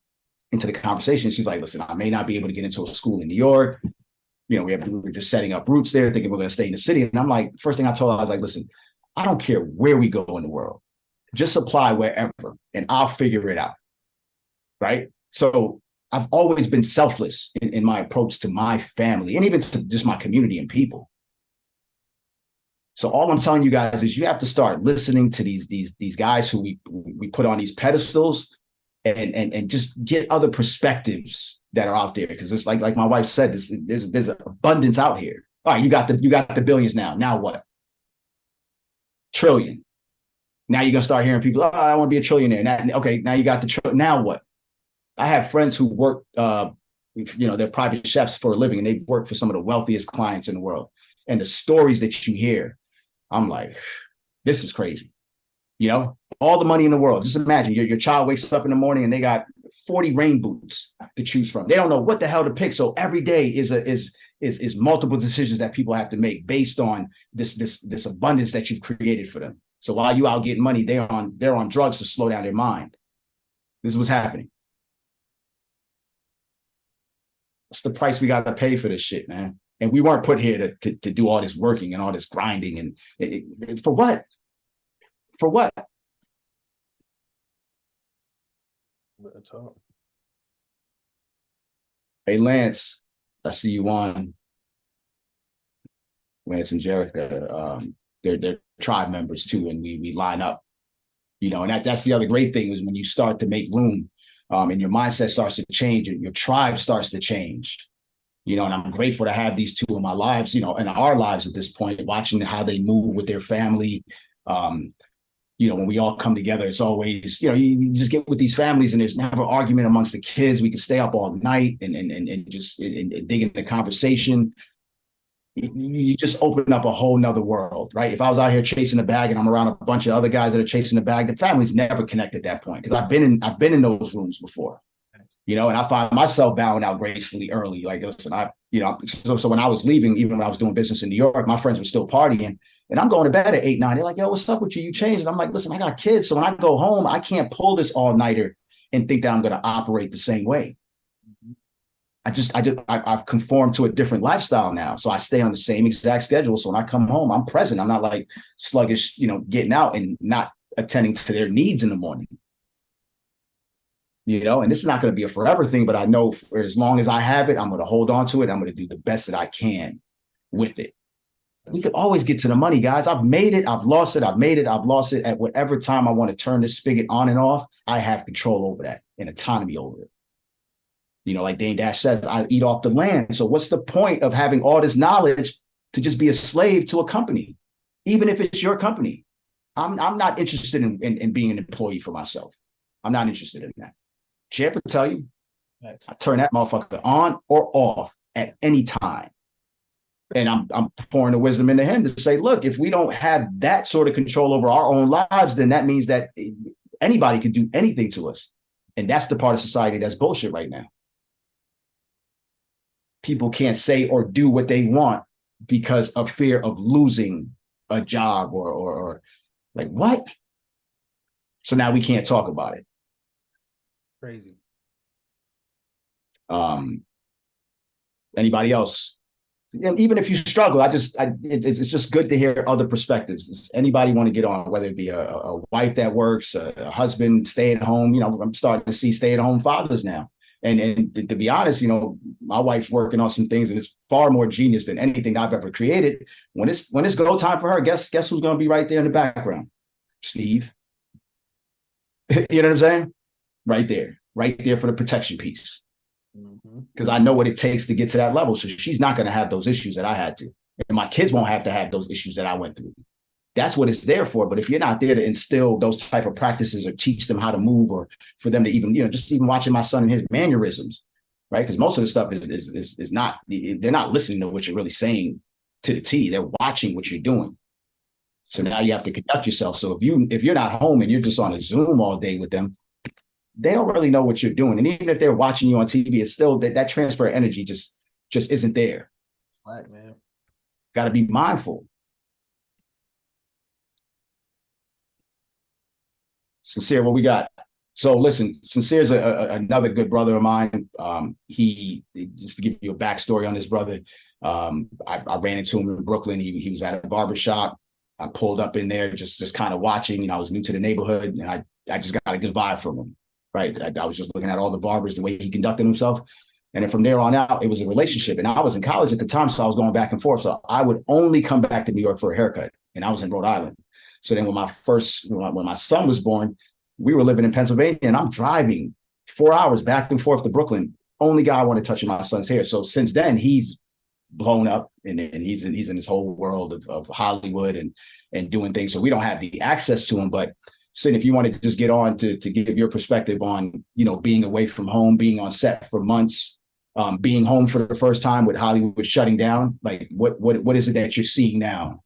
S2: the conversation. She's like, listen, I may not be able to get into a school in New York. You know, we're just setting up roots there, thinking we're going to stay in the city. And I'm like, first thing I told her, I was like, listen, I don't care where we go in the world. Just apply wherever, and I'll figure it out. Right? So I've always been selfless in my approach to my family, and even to just my community and people. So all I'm telling you guys is you have to start listening to these guys who we put on these pedestals and just get other perspectives that are out there. Because it's like my wife said, there's an abundance out here. All right, you got the billions now. Now what? Trillion. Now you're gonna start hearing people, oh, I want to be a trillionaire. Now, okay, now you got the trillion. Now what? I have friends who work, they're private chefs for a living, and they've worked for some of the wealthiest clients in the world. And the stories that you hear, I'm like, this is crazy. All the money in the world. Just imagine your child wakes up in the morning and they got 40 rain boots to choose from. They don't know what the hell to pick. So every day is multiple decisions that people have to make based on this abundance that you've created for them. So while you out getting money, they're on drugs to slow down their mind. This is what's happening. What's the price we got to pay for this shit, man? And we weren't put here to do all this working and all this grinding and for what? For what? Hey, Lance, I see you on. Lance and Jerica, they're tribe members too, and we line up. And that's the other great thing is when you start to make room, and your mindset starts to change, and your tribe starts to change. And I'm grateful to have these two in my lives, in our lives at this point, watching how they move with their family. When we all come together, it's always, you just get with these families and there's never argument amongst the kids. We can stay up all night and just dig into the conversation. You just open up a whole nother world, right? If I was out here chasing a bag and I'm around a bunch of other guys that are chasing the bag, the family's never connected at that point. Because I've been in those rooms before. And I find myself bowing out gracefully early. Like, listen, so when I was leaving, even when I was doing business in New York, my friends were still partying, and I'm going to bed at 8, 9. They're like, yo, what's up with you? You changed. And I'm like, listen, I got kids. So when I go home, I can't pull this all nighter and think that I'm going to operate the same way. I've conformed to a different lifestyle now. So I stay on the same exact schedule. So when I come home, I'm present. I'm not like sluggish, getting out and not attending to their needs in the morning. And this is not going to be a forever thing, but I know for as long as I have it, I'm going to hold on to it. I'm going to do the best that I can with it. We could always get to the money, guys. I've made it. I've lost it. I've made it. I've lost it. At whatever time I want to turn this spigot on and off, I have control over that and autonomy over it. Like Dane Dash says, I eat off the land. So what's the point of having all this knowledge to just be a slave to a company, even if it's your company? I'm not interested in being an employee for myself. I'm not interested in that. Champ will tell you, I turn that motherfucker on or off at any time. And I'm pouring the wisdom into him to say, look, if we don't have that sort of control over our own lives, then that means that anybody can do anything to us. And that's the part of society that's bullshit right now. People can't say or do what they want because of fear of losing a job or like what? So now we can't talk about it.
S1: Crazy.
S2: Anybody else? And even if you struggle, it's just good to hear other perspectives. Does anybody want to get on, whether it be a wife that works, a husband, stay at home? I'm starting to see stay at home fathers now. And to be honest, my wife's working on some things and it's far more genius than anything I've ever created. When it's go time for her, guess who's going to be right there in the background? Steve. You know what I'm saying? Right there for the protection piece. Because I know what it takes to get to that level. So she's not going to have those issues that I had to. And my kids won't have to have those issues that I went through. That's what it's there for. But if you're not there to instill those type of practices or teach them how to move, or for them to even, just even watching my son and his mannerisms, right? Because most of the stuff is not, they're not listening to what you're really saying to the T. They're watching what you're doing. So now you have to conduct yourself. So if you're not home and you're just on a Zoom all day with them, they don't really know what you're doing. And even if they're watching you on TV, it's still that transfer of energy just isn't there.
S1: Right, man.
S2: Got to be mindful. Sincere, what we got? So listen, Sincere's another good brother of mine. He, just to give you a backstory on this brother, I ran into him in Brooklyn. He was at a barbershop. I pulled up in there just kind of watching. I was new to the neighborhood, and I just got a good vibe from him. Right. I was just looking at all the barbers, the way he conducted himself. And then from there on out, it was a relationship. And I was in college at the time, so I was going back and forth. So I would only come back to New York for a haircut. and I was in Rhode Island. So then when my son was born, we were living in Pennsylvania, and I'm driving 4 hours back and forth to Brooklyn. Only guy I want to touch my son's hair. So since then, he's blown up, and he's in this whole world of Hollywood and doing things. So we don't have the access to him. But Sin, if you want to just get on to give your perspective on, being away from home, being on set for months, being home for the first time with Hollywood shutting down, like what is it that you're seeing now?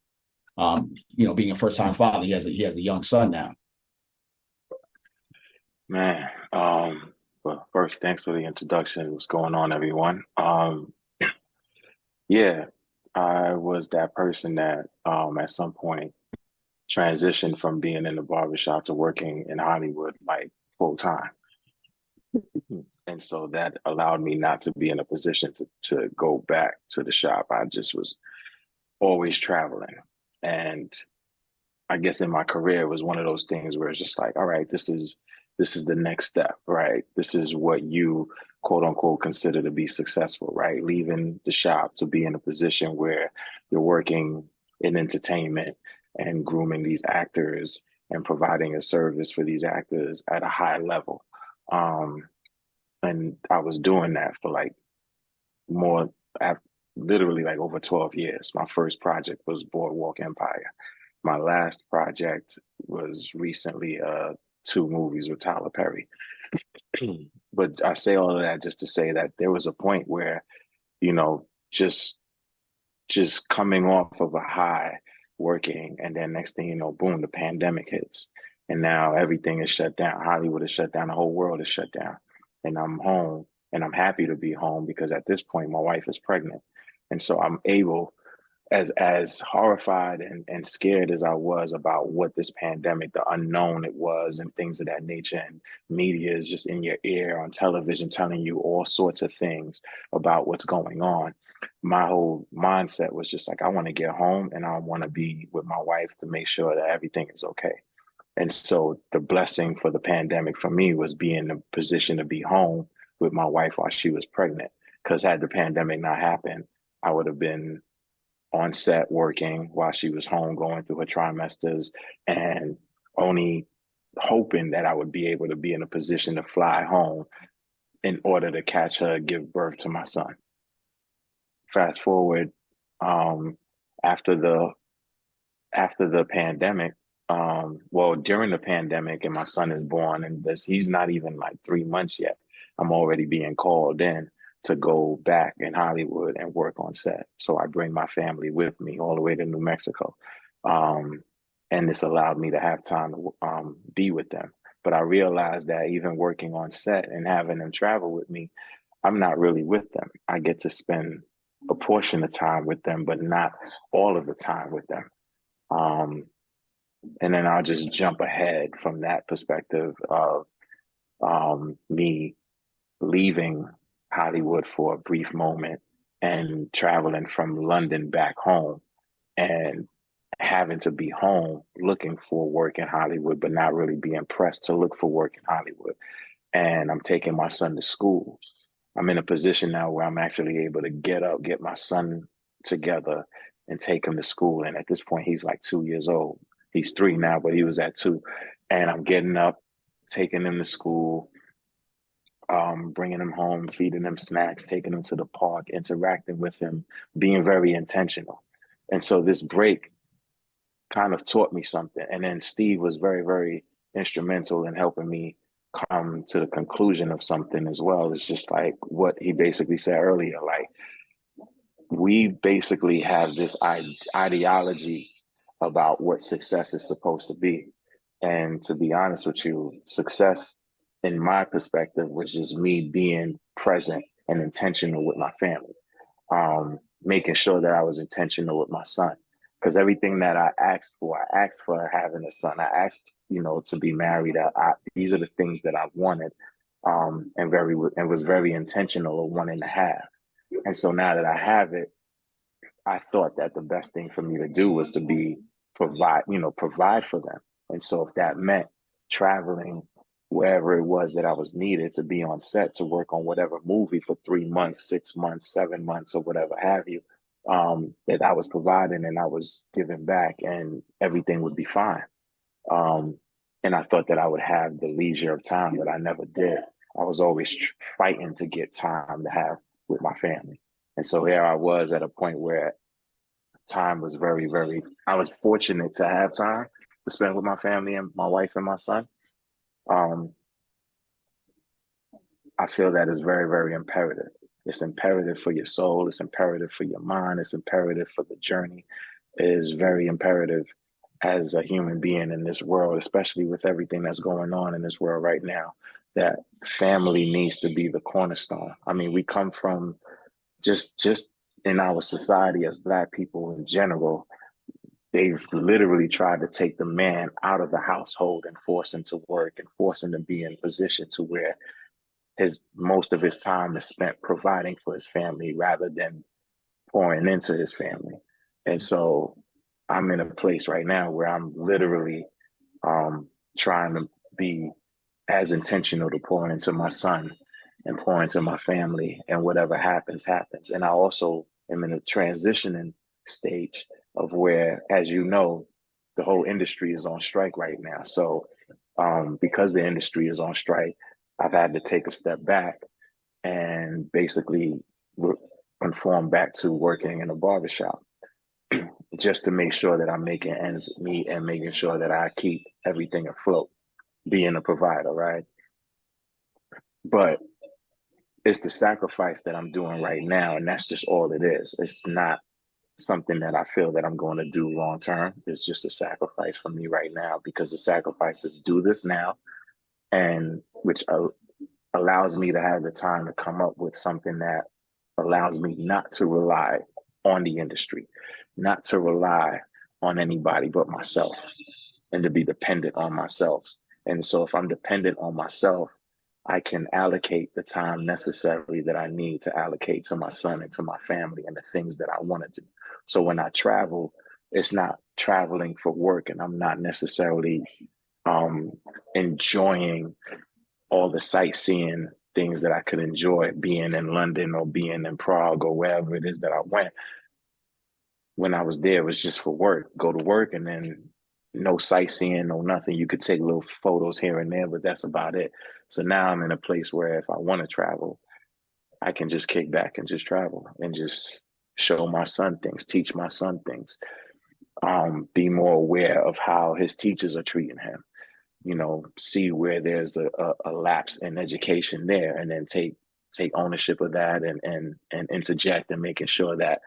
S2: Being a first time father, he has a young son now.
S6: Man, well, first, thanks for the introduction. What's going on, everyone? Yeah, I was that person that at some point transitioned from being in the barbershop to working in Hollywood like full time. And so that allowed me not to be in a position to go back to the shop. I just was always traveling. And I guess in my career, it was one of those things where it's just like, all right, this is the next step, right? This is what you quote unquote consider to be successful, right? Leaving the shop to be in a position where you're working in entertainment and grooming these actors and providing a service for these actors at a high level. And I was doing that for like literally like over 12 years. My first project was Boardwalk Empire. My last project was recently 2 movies with Tyler Perry. But I say all of that just to say that there was a point where, just coming off of a high working, and then next thing you know, boom, the pandemic hits. And now everything is shut down. Hollywood is shut down. The whole world is shut down. And I'm home, and I'm happy to be home because at this point, my wife is pregnant. And so I'm able, as horrified and scared as I was about what this pandemic, the unknown it was, and things of that nature, and media is just in your ear on television telling you all sorts of things about what's going on. My whole mindset was just like, I want to get home and I want to be with my wife to make sure that everything is okay. And so the blessing for the pandemic for me was being in a position to be home with my wife while she was pregnant. Because had the pandemic not happened, I would have been on set working while she was home going through her trimesters, and only hoping that I would be able to be in a position to fly home in order to catch her give birth to my son. Fast forward, after the pandemic, during the pandemic, and my son is born, and he's not even like 3 months yet, I'm already being called in to go back in Hollywood and work on set. So I bring my family with me all the way to New Mexico. And this allowed me to have time to be with them. But I realized that even working on set and having them travel with me, I'm not really with them. I get to spend a portion of time with them, but not all of the time with them. And then I'll just jump ahead from that perspective of me leaving Hollywood for a brief moment and traveling from London back home and having to be home looking for work in Hollywood, but not really being pressed to look for work in Hollywood. And I'm taking my son to school. I'm in a position now where I'm actually able to get up, get my son together and take him to school. And at this point, he's like 2 years old. He's 3 now, but he was at 2. And I'm getting up, taking him to school, bringing him home, feeding him snacks, taking him to the park, interacting with him, being very intentional. And so this break kind of taught me something. And then Steve was very, very instrumental in helping me come to the conclusion of something as well. It's just like what he basically said earlier, like we basically have this ideology about what success is supposed to be. And to be honest with you, success in my perspective was just me being present and intentional with my family, making sure that I was intentional with my son. Because everything that I asked for having a son. I asked, to be married. These are the things that I wanted, and was very intentional of wanting to have. And so now that I have it, I thought that the best thing for me to do was to provide for them. And so if that meant traveling wherever it was that I was needed to be on set to work on whatever movie for 3 months, 6 months, 7 months, or whatever have you, that I was providing and I was giving back, and everything would be fine. And I thought that I would have the leisure of time, but I never did. I was always fighting to get time to have with my family. And so here I was at a point where time was very, very, I was fortunate to have time to spend with my family and my wife and my son. Um, I feel that is very, very imperative. It's imperative for your soul. It's imperative for your mind. It's imperative for the journey. It is very imperative as a human being in this world, especially with everything that's going on in this world right now, that family needs to be the cornerstone. I mean, we come from just in our society as Black people in general, they've literally tried to take the man out of the household and force him to work and force him to be in position to where his most of his time is spent providing for his family rather than pouring into his family. And so I'm in a place right now where I'm literally trying to be as intentional to pour into my son and pour into my family, and whatever happens, happens. And I also am in a transitioning stage of where, as you know, the whole industry is on strike right now. So because the industry is on strike, I've had to take a step back and basically conform back to working in a barbershop just to make sure that I'm making ends meet and making sure that I keep everything afloat, being a provider, right? But it's the sacrifice that I'm doing right now, and that's just all it is. It's not something that I feel that I'm going to do long term. It's just a sacrifice for me right now, because the sacrifice is do this now, and which allows me to have the time to come up with something that allows me not to rely on the industry, not to rely on anybody but myself, and to be dependent on myself. And so if I'm dependent on myself, I can allocate the time necessary that I need to allocate to my son and to my family and the things that I want to do. So when I travel, it's not traveling for work, and I'm not necessarily enjoying all the sightseeing things that I could enjoy being in London or being in Prague or wherever it is that I went. When I was there, it was just for work, go to work, and then no sightseeing, no nothing. You could take little photos here and there, but that's about it. So now I'm in a place where if I want to travel, I can just kick back and just travel and just show my son things, teach my son things, be more aware of how his teachers are treating him, see where there's a lapse in education there, and then take ownership of that and interject and making sure that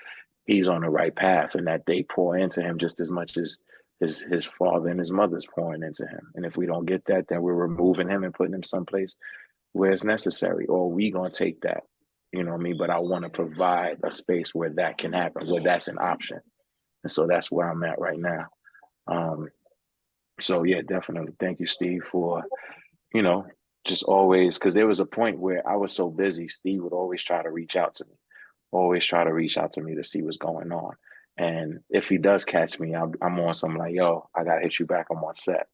S6: he's on the right path and that they pour into him just as much as his father and his mother's pouring into him. And if we don't get that, then we're removing him and putting him someplace where it's necessary, or we gonna take that, you know what I mean? But I want to provide a space where that can happen, where that's an option. And so that's where I'm at right now. So yeah, definitely. Thank you, Steve, for, just always, because there was a point where I was so busy, Steve would always try to reach out to me, to see what's going on. And if he does catch me, I'm on something like, yo, I got to hit you back. I'm on set.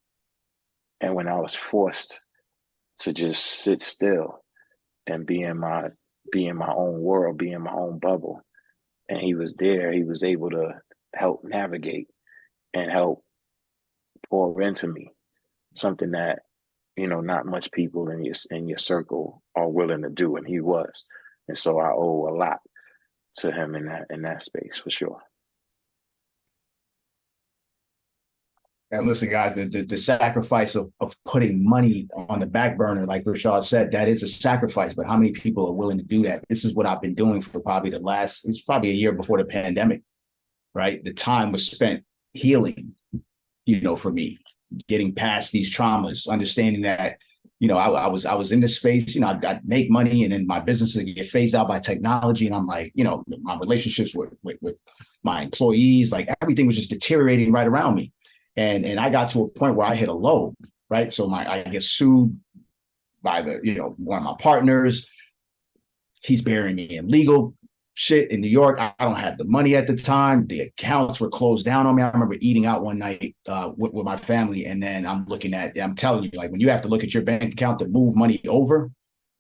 S6: And when I was forced to just sit still and be in my own world, be in my own bubble, and he was there, he was able to help navigate and help pour into me something that, not much people in your circle are willing to do, and he was. And so I owe a lot to him in that space, for sure.
S2: And listen, guys, the sacrifice of putting money on the back burner, like Rashad said, that is a sacrifice. But how many people are willing to do that? This is what I've been doing for probably it's probably a year before the pandemic, right? The time was spent healing, for me, getting past these traumas, understanding that, I was in this space, I'd make money, and then my businesses would get phased out by technology. And I'm like, my relationships with my employees, like everything was just deteriorating right around me. And I got to a point where I hit a low, right? So I get sued by one of my partners. He's burying me in legal shit in New York. I don't have the money at the time. The accounts were closed down on me. I remember eating out one night with my family. And then I'm telling you, like, when you have to look at your bank account to move money over,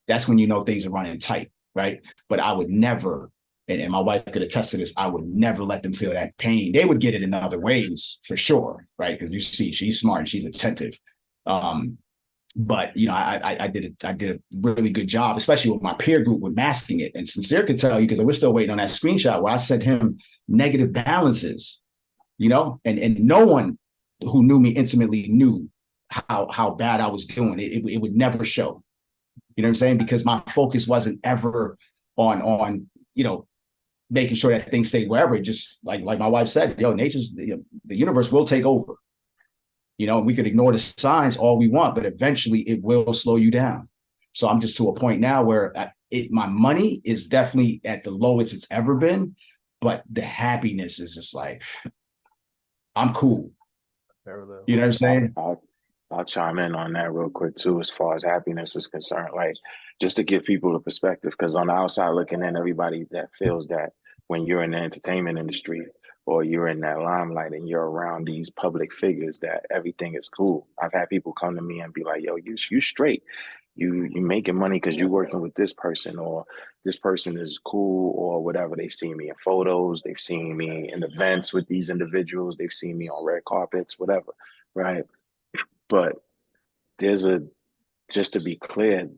S2: that's when things are running tight, right? But I would never and my wife could attest to this, I would never let them feel that pain. They would get it in other ways for sure, right? Because you see, she's smart and she's attentive. But you know, I did a really good job, especially with my peer group, with masking it. And Sincere could tell you, because we're still waiting on that screenshot where I sent him negative balances, you know, and no one who knew me intimately knew how bad I was doing. It would never show. You know what I'm saying? Because my focus wasn't ever on you know, making sure that things stayed wherever. It just like my wife said, yo, the universe will take over. You know, we could ignore the signs all we want, but eventually it will slow you down. So I'm just to a point now where my money is definitely at the lowest it's ever been, but the happiness is just like, I'm cool.
S1: Parallel.
S2: You know what I'm saying?
S6: I'll chime in on that real quick too, as far as happiness is concerned. Like, just to give people a perspective, because on the outside looking in, everybody that feels that when you're in the entertainment industry or you're in that limelight and you're around these public figures, that everything is cool. I've had people come to me and be like, "Yo, you straight. You making money because you're working with this person, or this person is cool, or whatever." They've seen me in photos, they've seen me in events with these individuals, they've seen me on red carpets, whatever, right? But just to be clear,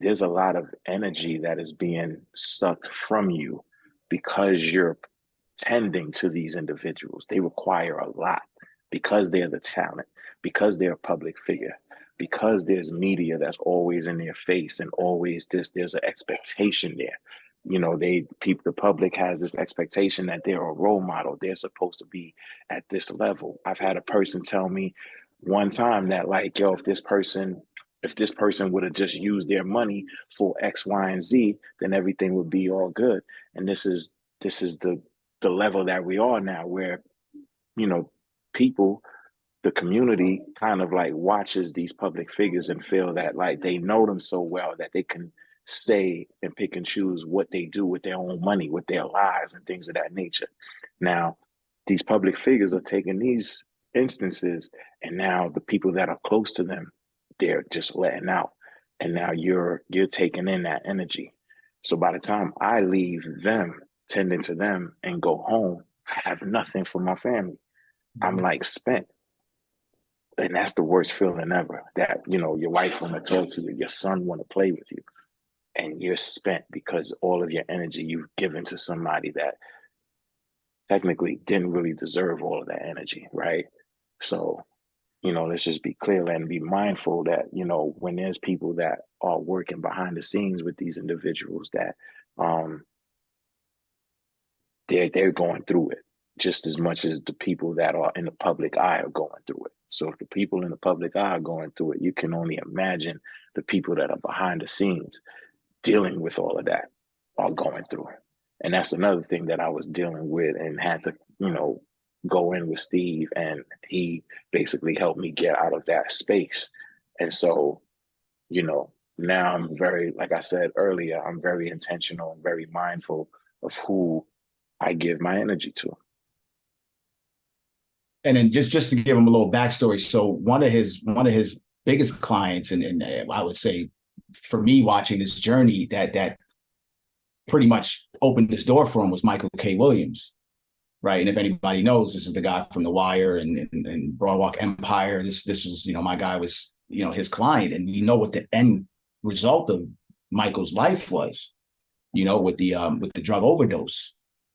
S6: there's a lot of energy that is being sucked from you because you're tending to these individuals. They require a lot because they're the talent, because they're a public figure, because there's media that's always in their face and always there's an expectation there. You know, the public has this expectation that they're a role model. They're supposed to be at this level. I've had a person tell me one time that, like, yo, if this person would have just used their money for X, Y, and Z, then everything would be all good. And this is the level that we are now, where, you know, people, the community kind of like watches these public figures and feel that like they know them so well that they can say and pick and choose what they do with their own money, with their lives and things of that nature. Now, these public figures are taking these instances, and now the people that are close to them, they're just letting out. And now you're taking in that energy. So by the time I leave them, tending to them, and go home, I have nothing for my family. I'm like spent. And that's the worst feeling ever, that, you know, your wife want to talk to you, your son want to play with you, and you're spent because all of your energy you've given to somebody that technically didn't really deserve all of that energy, right? So, you know, let's just be clear and be mindful that, you know, when there's people that are working behind the scenes with these individuals, that they're going through it just as much as the people that are in the public eye are going through it. So if the people in the public eye are going through it, you can only imagine the people that are behind the scenes dealing with all of that are going through it. And that's another thing that I was dealing with and had to, you know, go in with Steve, and he basically helped me get out of that space. And so, you know, now I'm very, like I said earlier, I'm very intentional and very mindful of who I give my energy to.
S2: And then just to give him a little backstory, so one of his biggest clients, and I would say for me watching this journey, that pretty much opened this door for him, was Michael K. Williams, right? And if anybody knows, this is the guy from The Wire and Broadwalk Empire. This was, you know, my guy was, you know, his client, and we know what the end result of Michael's life was, you know, with the drug overdose,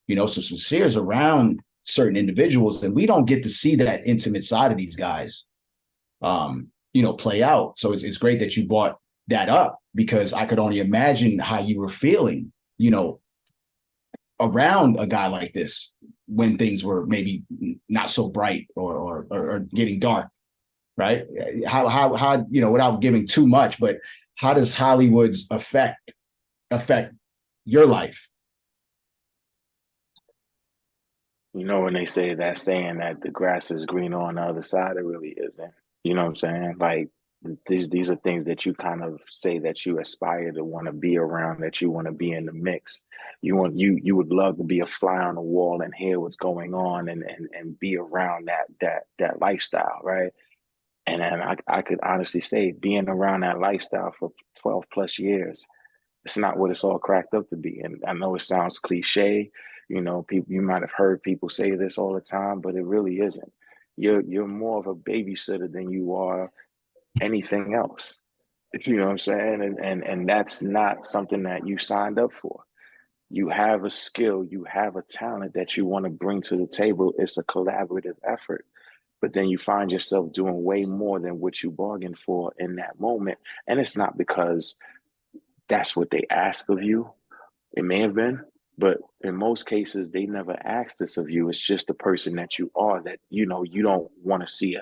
S2: you know. So Sincere's around certain individuals, and we don't get to see that intimate side of these guys, you know, play out. So it's great that you brought that up, because I could only imagine how you were feeling, you know, around a guy like this when things were maybe not so bright or getting dark, right? How you know, without giving too much, but how does Hollywood's affect your life?
S6: You know, when they say that saying that the grass is greener on the other side, it really isn't. You know what I'm saying? Like, these are things that you kind of say that you aspire to want to be around, that you want to be in the mix. You would love to be a fly on the wall and hear what's going on, and be around that lifestyle, right? And then I could honestly say, being around that lifestyle for 12 plus years, it's not what it's all cracked up to be. And I know it sounds cliche, you know, people, you might have heard people say this all the time, but it really isn't. You're more of a babysitter than you are anything else. You know what I'm saying? And that's not something that you signed up for. You have a skill, you have a talent that you want to bring to the table. It's a collaborative effort. But then you find yourself doing way more than what you bargained for in that moment. And it's not because that's what they ask of you. It may have been, but in most cases, they never ask this of you. It's just the person that you are, that, you know, you don't want to see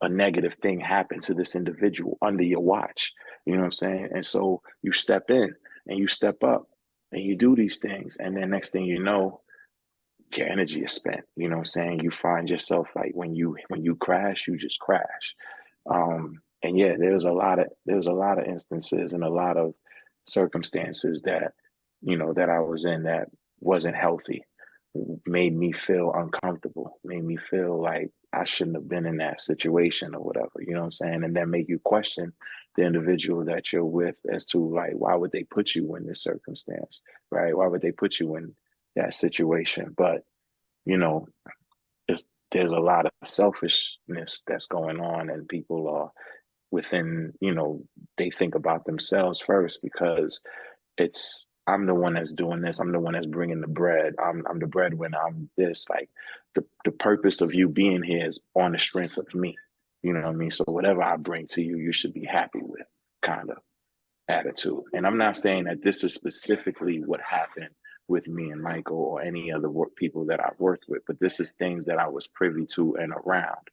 S6: a negative thing happen to this individual under your watch. You know what I'm saying? And so you step in and you step up and you do these things. And then next thing you know, your energy is spent. You know what I'm saying? You find yourself like when you crash, you just crash. And yeah, there's a lot of instances and a lot of circumstances that, you know, that I was in that wasn't healthy, made me feel uncomfortable, made me feel like I shouldn't have been in that situation or whatever, you know what I'm saying? And then make you question the individual that you're with as to like, why would they put you in this circumstance, right? Why would they put you in that situation? But, you know, there's a lot of selfishness that's going on, and people are within, you know, they think about themselves first because I'm the one that's doing this. I'm the one that's bringing the bread. I'm the breadwinner. I'm this. Like the purpose of you being here is on the strength of me. You know what I mean? So whatever I bring to you, you should be happy with, kind of attitude. And I'm not saying that this is specifically what happened with me and Michael or any other people that I've worked with, but this is things that I was privy to and around.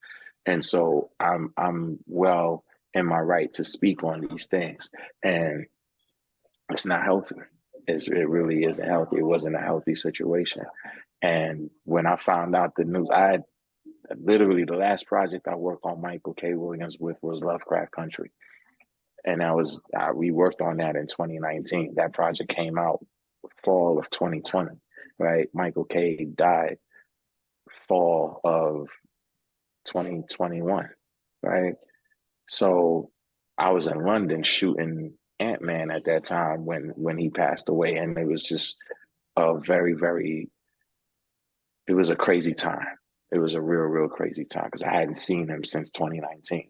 S6: And so I'm well in my right to speak on these things. And it's not healthy. It really isn't healthy. It wasn't a healthy situation. And when I found out the news, I had literally the last project I worked on Michael K. Williams with was Lovecraft Country. And we worked on that in 2019. That project came out fall of 2020, right? Michael K. died fall of 2021, right? So I was in London shooting Ant-Man at that time when he passed away. And it was just a it was a crazy time. It was a real crazy time because I hadn't seen him since 2019.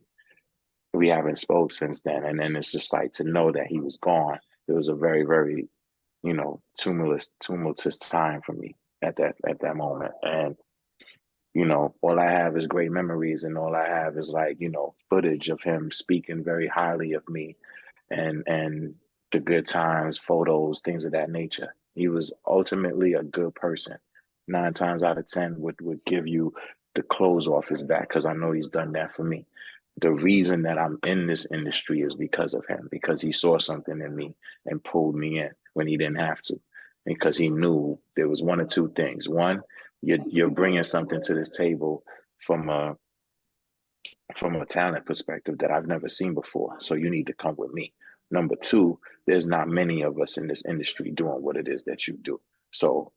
S6: We haven't spoke since then. And then it's just like to know that he was gone. It was a very, you know, tumultuous time for me at that moment. And, you know, all I have is great memories, and all I have is like, you know, footage of him speaking very highly of me and the good times, photos, things of that nature. He was ultimately a good person. 9 times out of 10 would give you the clothes off his back because I know he's done that for me. The reason that I'm in this industry is because of him, because he saw something in me and pulled me in when he didn't have to, because he knew there was one or two things. One, you're bringing something to this table from a talent perspective that I've never seen before. So you need to come with me. Number two, there's not many of us in this industry doing what it is that you do. So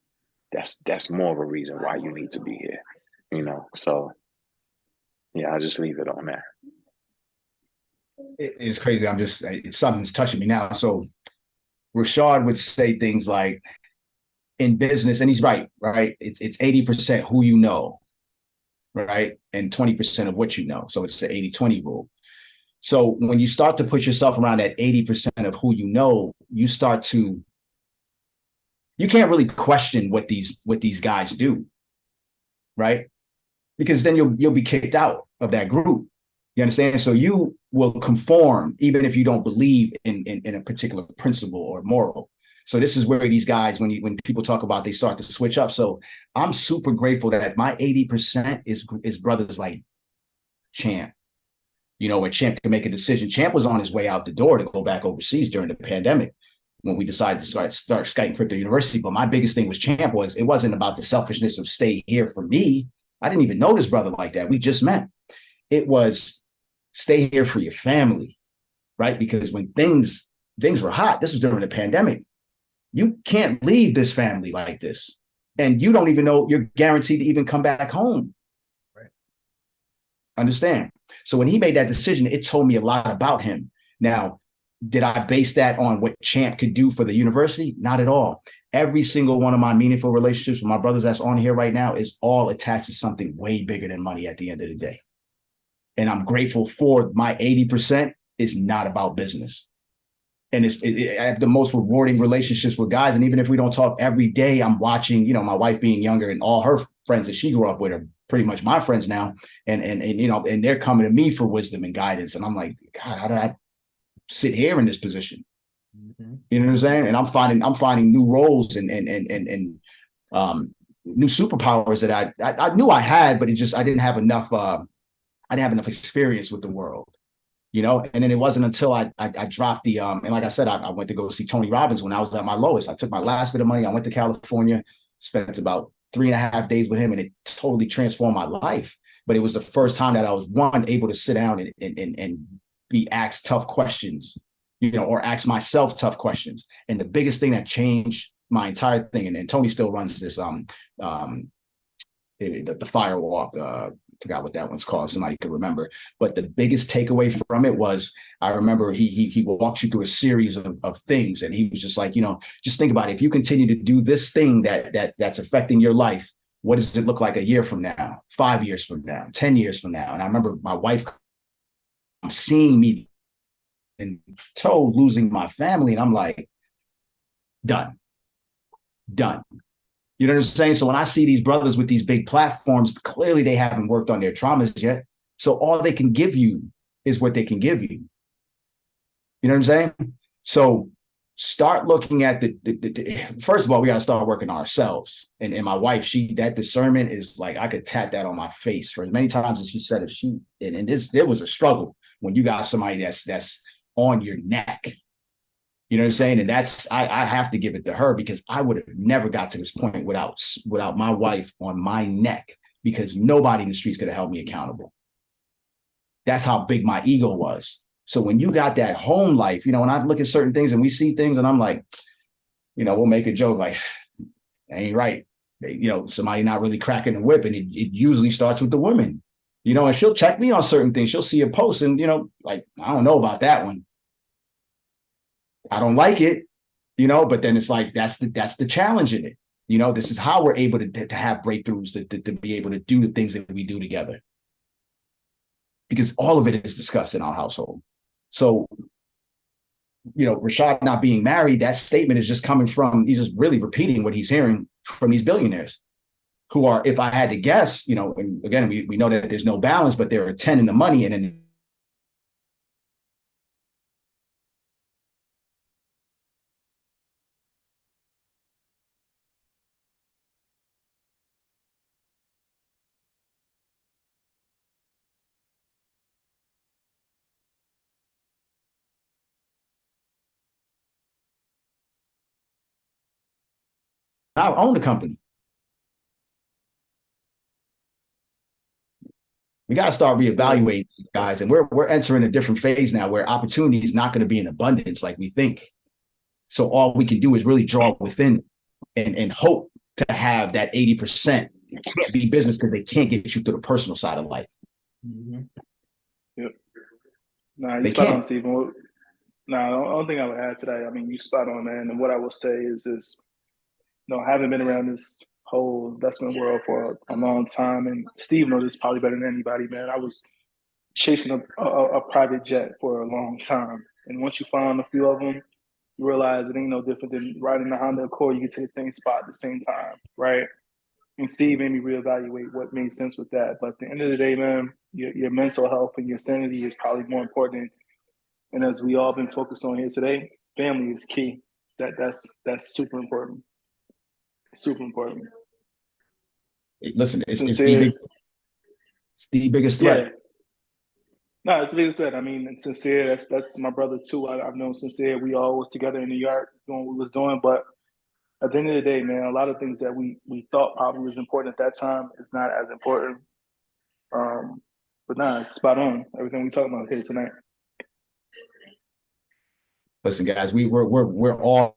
S6: that's more of a reason why you need to be here, you know? So yeah, I'll just leave it on that.
S2: It's crazy. Something's touching me now. So Rashad would say things like, in business, and he's right? It's 80% who you know, right? And 20% of what you know. So it's the 80-20 rule. So when you start to put yourself around that 80% of who you know, you can't really question what these guys do, right? Because then you'll be kicked out of that group. You understand? So you will conform even if you don't believe in a particular principle or moral. So this is where these guys, when people talk about, they start to switch up. So I'm super grateful that my 80% is brothers like Champ. You know, where Champ can make a decision. Champ was on his way out the door to go back overseas during the pandemic when we decided to start Skype Crypto University. But my biggest thing with Champ was it wasn't about the selfishness of stay here for me. I didn't even know this brother like that. We just met. It was stay here for your family, right? Because when things were hot, this was during the pandemic. You can't leave this family like this. And you don't even know you're guaranteed to even come back home. Right. Understand? So when he made that decision, it told me a lot about him. Now, Did I base that on what Champ could do for the university? Not at all. Every single one of my meaningful relationships with my brothers that's on here right now is all attached to something way bigger than money at the end of the day. And I'm grateful for my 80% is not about business. And I have the most rewarding relationships with guys. And even if we don't talk every day, I'm watching, my wife being younger and all her friends that she grew up with are pretty much my friends now. And they're coming to me for wisdom and guidance. And I'm like, God, how did I sit here in this position? Mm-hmm. You know what I'm saying? And I'm finding new roles and new superpowers that I knew I had, but I didn't have enough experience with the world. And then it wasn't until I dropped and like I said, I went to go see Tony Robbins when I was at my lowest. I took my last bit of money. I went to California, spent about 3.5 days with him, and it totally transformed my life. But it was the first time that I was able to sit down and be asked tough questions, or ask myself tough questions. And the biggest thing that changed my entire thing, and Tony still runs this the firewalk. Forgot what that one's called. Somebody could remember. But the biggest takeaway from it was, I remember he walks you through a series of things, and he was just like, just think about it. If you continue to do this thing that's affecting your life, what does it look like a year from now, 5 years from now, 10 years from now? And I remember my wife seeing me and losing my family, and I'm like, done. You know what I'm saying? So when I see these brothers with these big platforms, clearly they haven't worked on their traumas yet. So all they can give you is what they can give you. You know what I'm saying? So start looking at first of all, we got to start working on ourselves. And my wife, that discernment is like, I could tat that on my face for as many times as she said it. There was a struggle when you got somebody that's on your neck. You know what I'm saying? And I have to give it to her, because I would have never got to this point without my wife on my neck, because nobody in the streets could have held me accountable. That's how big my ego was. So when you got that home life, when I look at certain things and we see things and I'm like, we'll make a joke like, that ain't right. Somebody not really cracking the whip. And it usually starts with the women, and she'll check me on certain things. She'll see a post and, like, I don't know about that one. I don't like it, but then it's like, that's the challenge in it. This is how we're able to have breakthroughs, to be able to do the things that we do together. Because all of it is discussed in our household. So, Rashad not being married, that statement is just coming from, he's just really repeating what he's hearing from these billionaires who are, if I had to guess, and again, we know that there's no balance, but there are 10 in the money, and then I own the company. We got to start reevaluating, guys, and we're entering a different phase now where opportunity is not going to be in abundance like we think. So all we can do is really draw within and hope to have that 80%. It can't be business because they can't get you through the personal side of life.
S4: Mm-hmm. Yep. Nah, you spot on, Stephen. Nah, the only thing I would add to that, I mean, you spot on, man. And what I will say is having been around this whole investment world for a long time, and Steve knows this probably better than anybody, man. I was chasing a private jet for a long time. And once you find a few of them, you realize it ain't no different than riding the Honda Accord. You get to the same spot at the same time, right? And Steve made me reevaluate what made sense with that. But at the end of the day, man, your mental health and your sanity is probably more important. And as we all been focused on here today, family is key. That's super important. Super important.
S2: Listen, it's the biggest threat.
S4: Yeah. No, it's the biggest threat. I mean, and Sincere, that's my brother too. I've known Sincere. We all was together in New York doing what we was doing. But at the end of the day, man, a lot of things that we thought probably was important at that time is not as important. But nah, it's spot on. Everything we talking about here tonight.
S2: Listen, guys, we're all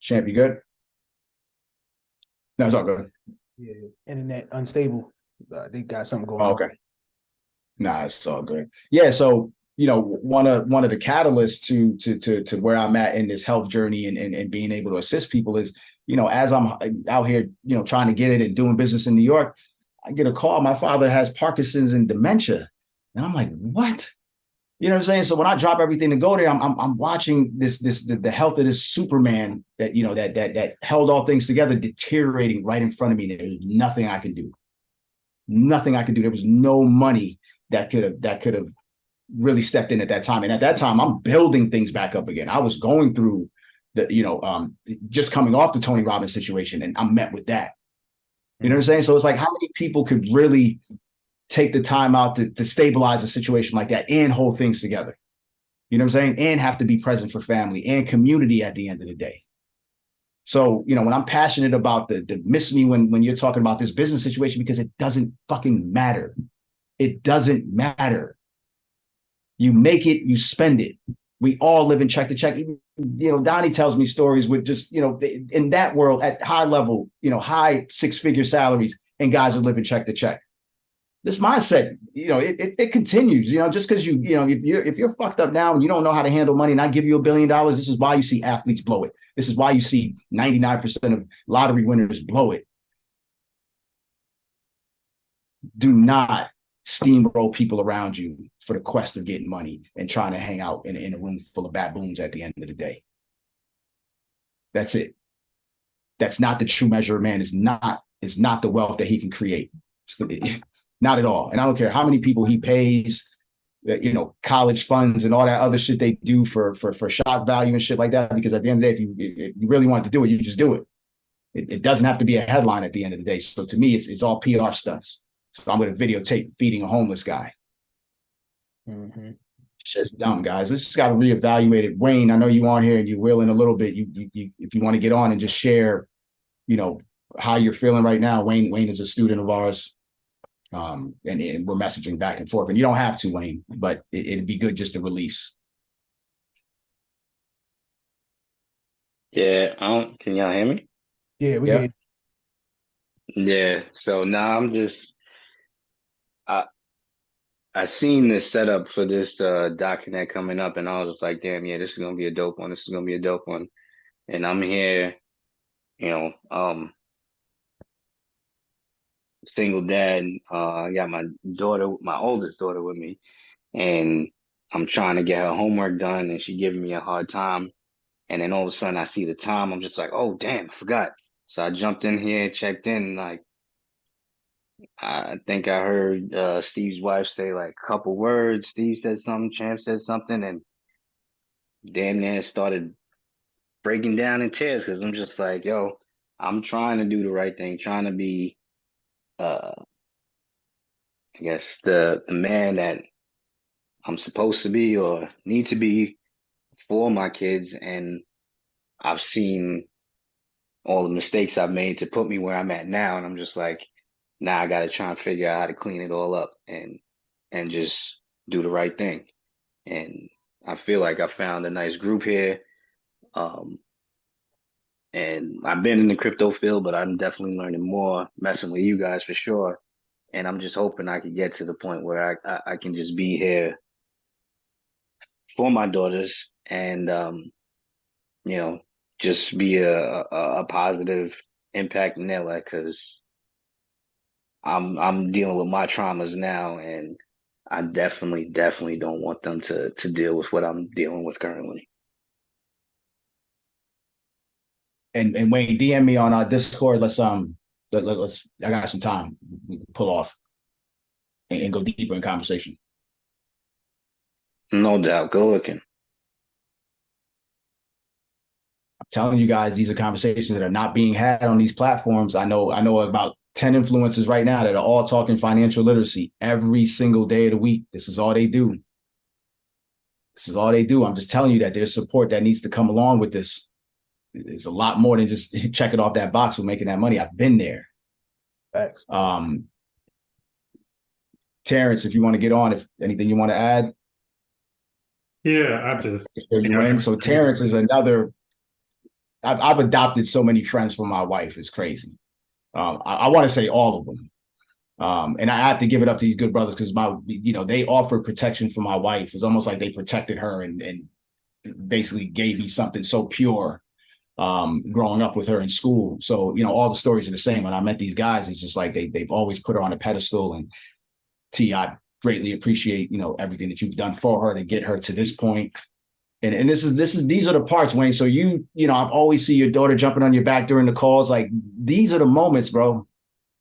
S2: Champ, you good? No, it's all good.
S1: Yeah, internet unstable. They got something going
S2: Oh,
S1: on.
S2: okay. Nah, it's all good. Yeah, so one of the catalysts to where I'm at in this health journey and being able to assist people is, as I'm out here, trying to get it and doing business in New York, I get a call. My father has Parkinson's and dementia. And I'm like, what? You know what I'm saying? So when I drop everything to go there, I'm watching the health of this Superman that that held all things together deteriorating right in front of me. There's nothing I can do. Nothing I could do. There was no money that could have really stepped in at that time. And at that time, I'm building things back up again. I was going through just coming off the Tony Robbins situation, and I'm met with that. You know what I'm saying? So it's like, how many people could really take the time out to stabilize a situation like that and hold things together? You know what I'm saying? And have to be present for family and community at the end of the day. So, when I'm passionate about the miss me when you're talking about this business situation, because it doesn't fucking matter. It doesn't matter. You make it, you spend it. We all live in check to check. Even, Donnie tells me stories with just, in that world at high level, high 6-figure salaries, and guys are living check to check. This mindset, it continues, just because if you're fucked up now and you don't know how to handle money and I give you $1 billion, this is why you see athletes blow it. This is why you see 99% of lottery winners blow it. Do not steamroll people around you for the quest of getting money and trying to hang out in a room full of baboons at the end of the day. That's it. That's not the true measure of man. Is not the wealth that he can create. Not at all. And I don't care how many people he pays, college funds and all that other shit they do for shock value and shit like that. Because at the end of the day, if you really want to do it, you just do it. It doesn't have to be a headline at the end of the day. So to me, it's all PR stunts. So I'm going to videotape feeding a homeless guy.
S1: Mm-hmm.
S2: Shit's dumb, guys. Let's just got to reevaluate it. Wayne, I know you on here and you're willing a little bit. You if you want to get on and just share, how you're feeling right now. Wayne is a student of ours. And we're messaging back and forth. And you don't have to, Wayne, but it'd be good just to release.
S7: Yeah, can y'all hear me?
S1: Yeah, we
S2: Yeah.
S1: get.
S7: Yeah, so now I seen this setup for this document coming up, and I was just like, damn, yeah, this is gonna be a dope one. This is gonna be a dope one. And I'm here, single dad. I got my daughter, my oldest daughter with me, and I'm trying to get her homework done, and she giving me a hard time. And then all of a sudden I see the time, I'm just like, oh damn, I forgot. So I jumped in here, checked in, like I think I heard Steve's wife say like a couple words. Steve said something, Champ said something, and damn near started breaking down in tears because I'm just like, yo, I'm trying to do the right thing, trying to be, I guess the man that I'm supposed to be or need to be for my kids, and I've seen all the mistakes I've made to put me where I'm at now, and I'm just like, now I got to try and figure out how to clean it all up and just do the right thing. And I feel like I found a nice group here. And I've been in the crypto field, but I'm definitely learning more messing with you guys for sure. And I'm just hoping I could get to the point where I can just be here for my daughters and just be a positive impact in their life, because I'm dealing with my traumas now, and I definitely don't want them to deal with what I'm dealing with currently.
S2: And Wayne, DM me on our Discord. Let's I got some time. We can pull off and go deeper in conversation.
S7: No doubt. Go looking.
S2: I'm telling you guys, these are conversations that are not being had on these platforms. I know about 10 influencers right now that are all talking financial literacy every single day of the week. This is all they do. This is all they do. I'm just telling you that there's support that needs to come along with this. It's a lot more than just checking off that box with making that money. I've been there.
S1: Thanks.
S2: Terrence, if you want to get on, if anything you want to add.
S8: Yeah, I just.
S2: So Terrence is another I've adopted so many friends for my wife. It's crazy. I want to say all of them. And I have to give it up to these good brothers because they offered protection for my wife. It's almost like they protected her and basically gave me something so pure growing up with her in school. So, all the stories are the same. When I met these guys, it's just like they've always put her on a pedestal. And T, I greatly appreciate, everything that you've done for her to get her to this point. And these are the parts, Wayne. So I've always see your daughter jumping on your back during the calls. Like, these are the moments, bro.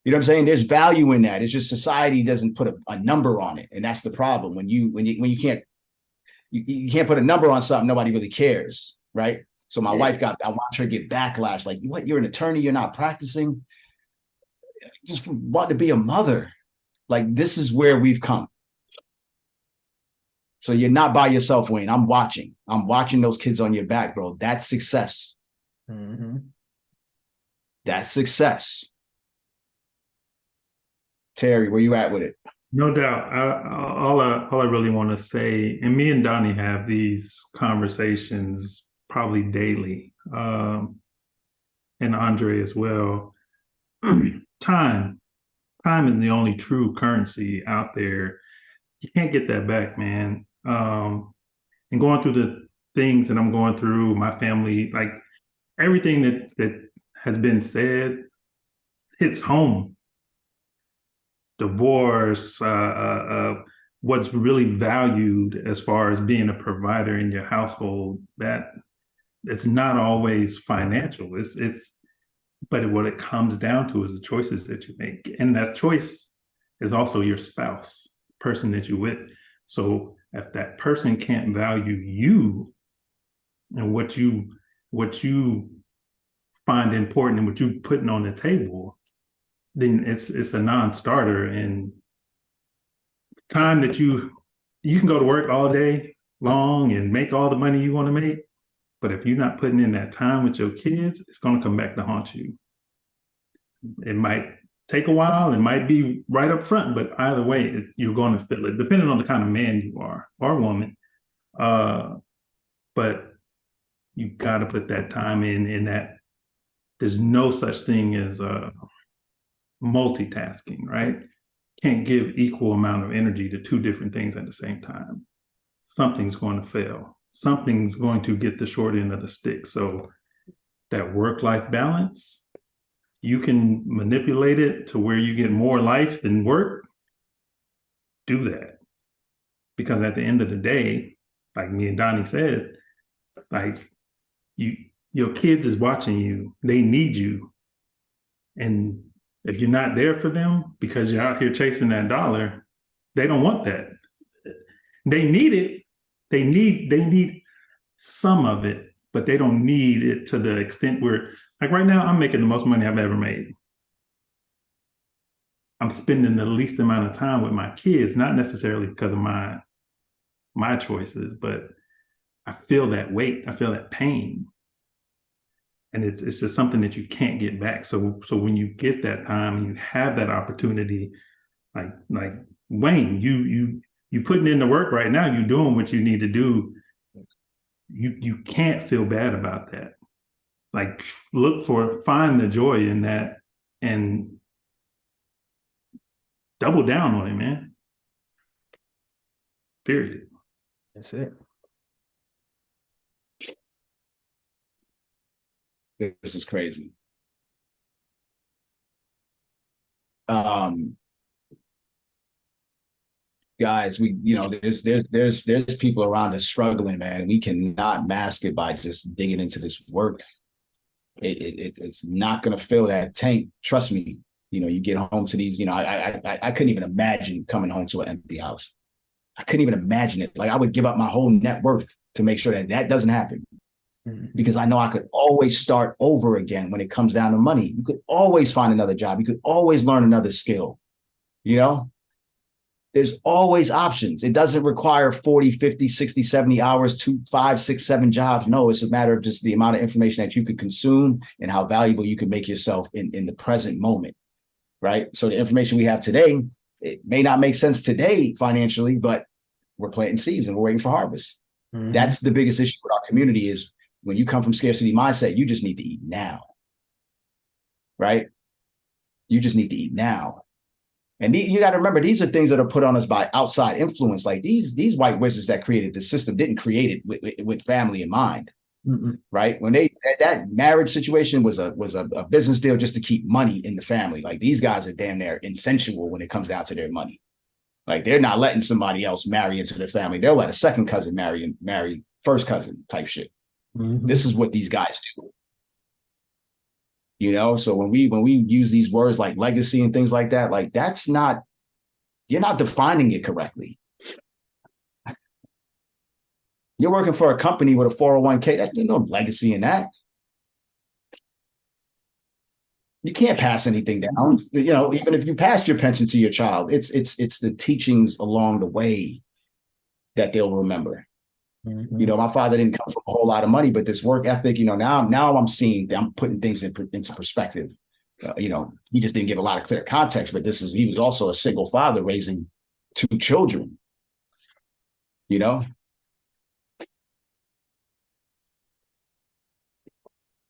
S2: You know what I'm saying? There's value in that. It's just society doesn't put a number on it. And that's the problem. When you can't put a number on something, nobody really cares. Right. So my wife I watched her get backlash. Like, what? You're an attorney. You're not practicing. Just want to be a mother. Like, this is where we've come. So you're not by yourself, Wayne. I'm watching those kids on your back, bro. That's success.
S1: Mm-hmm.
S2: That's success. Terry, where you at with it?
S8: No doubt. All I really want to say, and me and Donnie have these conversations probably daily, and Andre as well. Time is the only true currency out there. You can't get that back, man. And going through the things that I'm going through, my family, like everything that has been said hits home. Divorce, what's really valued as far as being a provider in your household, that it's not always financial. But what it comes down to is the choices that you make. And that choice is also your spouse, person that you're with. So if that person can't value you and what you find important and what you're putting on the table, then it's a non-starter. And time that you can go to work all day long and make all the money you want to make, but if you're not putting in that time with your kids, it's going to come back to haunt you. It might take a while, it might be right up front, but either way, you're going to feel it, depending on the kind of man you are or woman. But you got to put that time in that there's no such thing as multitasking, right? Can't give equal amount of energy to two different things at the same time. Something's going to fail. Something's going to get the short end of the stick. So that work-life balance, you can manipulate it to where you get more life than work. Do that. Because at the end of the day, like me and Donnie said, like your kids is watching you. They need you. And if you're not there for them because you're out here chasing that dollar, they don't want that. They need it. They need some of it, but they don't need it to the extent where, like right now, I'm making the most money I've ever made. I'm spending the least amount of time with my kids, not necessarily because of my choices, but I feel that weight. I feel that pain. And it's just something that you can't get back. So when you get that time and you have that opportunity, like Wayne, you putting in the work right now, you're doing what you need to do. You can't feel bad about that. Like, find the joy in that and double down on it, man. Period.
S1: That's it.
S2: This is crazy. Guys, there's people around us struggling, man. We cannot mask it by just digging into this work. It's not gonna fill that tank. Trust me. You get home to these. I couldn't even imagine coming home to an empty house. I couldn't even imagine it. Like, I would give up my whole net worth to make sure that doesn't happen. Because I know I could always start over again when it comes down to money. You could always find another job. You could always learn another skill. There's always options. It doesn't require 40, 50, 60, 70 hours, 2, 5, 6, 7 jobs. No, it's a matter of just the amount of information that you could consume and how valuable you can make yourself in the present moment, right? So the information we have today, it may not make sense today financially, but we're planting seeds and we're waiting for harvest. Mm-hmm. That's the biggest issue with our community is when you come from scarcity mindset, you just need to eat now, right? You just need to eat now. And you got to remember, these are things that are put on us by outside influence. Like these white wizards that created the system didn't create it with family in mind, right? When that marriage situation was a business deal just to keep money in the family. Like these guys are damn near insensual when it comes down to their money. Like they're not letting somebody else marry into their family. They'll let a second cousin marry first cousin type shit. This is what these guys do. You know, so when we use these words like legacy and things like that, like that's not, you're not defining it correctly. You're working for a company with a 401k. There's no legacy in that. You can't pass anything down. You know, even if you pass your pension to your child, it's the teachings along the way that they'll remember. You know, my father didn't come from a whole lot of money, but this work ethic, you know, now I'm seeing, I'm putting things into perspective. You know, he just didn't give a lot of clear context, but he was also a single father raising 2 children, you know?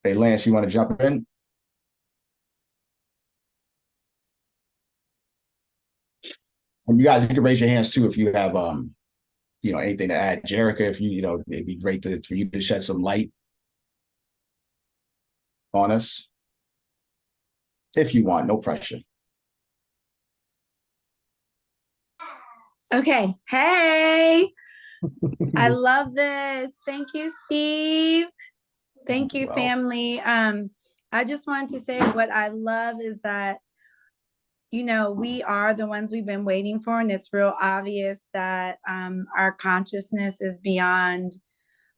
S2: Hey, Lance, you want to jump in? And you guys, you can raise your hands too if you have, you know, anything to add. Jerica, if you know, it'd be great for you to shed some light on us. If you want, no pressure.
S9: Okay. Hey, I love this. Thank you, Steve. Thank you, family. I just wanted to say what I love is that, you know, we are the ones we've been waiting for, and it's real obvious that our consciousness is beyond,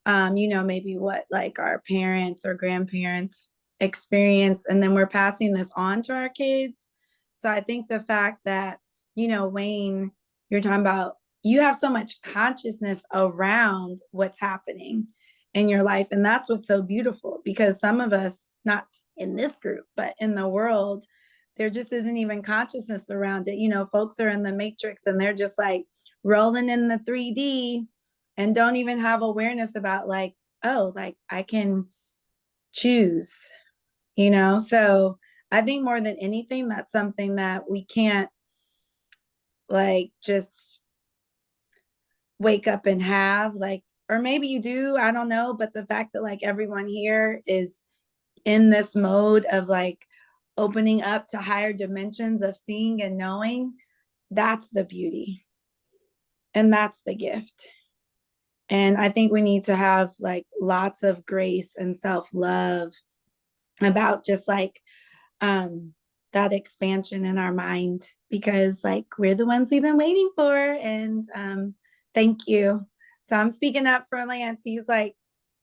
S9: you know, maybe what like our parents or grandparents experience, and then we're passing this on to our kids. So I think the fact that, you know, Wayne, you're talking about, you have so much consciousness around what's happening in your life, and that's what's so beautiful, because some of us, not in this group, but in the world, there just isn't even consciousness around it. You know, folks are in the matrix and they're just like rolling in the 3D and don't even have awareness about like, oh, like I can choose, you know? So I think more than anything, that's something that we can't like just wake up and have, like, or maybe you do, I don't know. But the fact that like everyone here is in this mode of like opening up to higher dimensions of seeing and knowing, that's the beauty. And that's the gift. And I think we need to have like lots of grace and self-love about just like that expansion in our mind, because like we're the ones we've been waiting for. And thank you. So I'm speaking up for Lance. He's like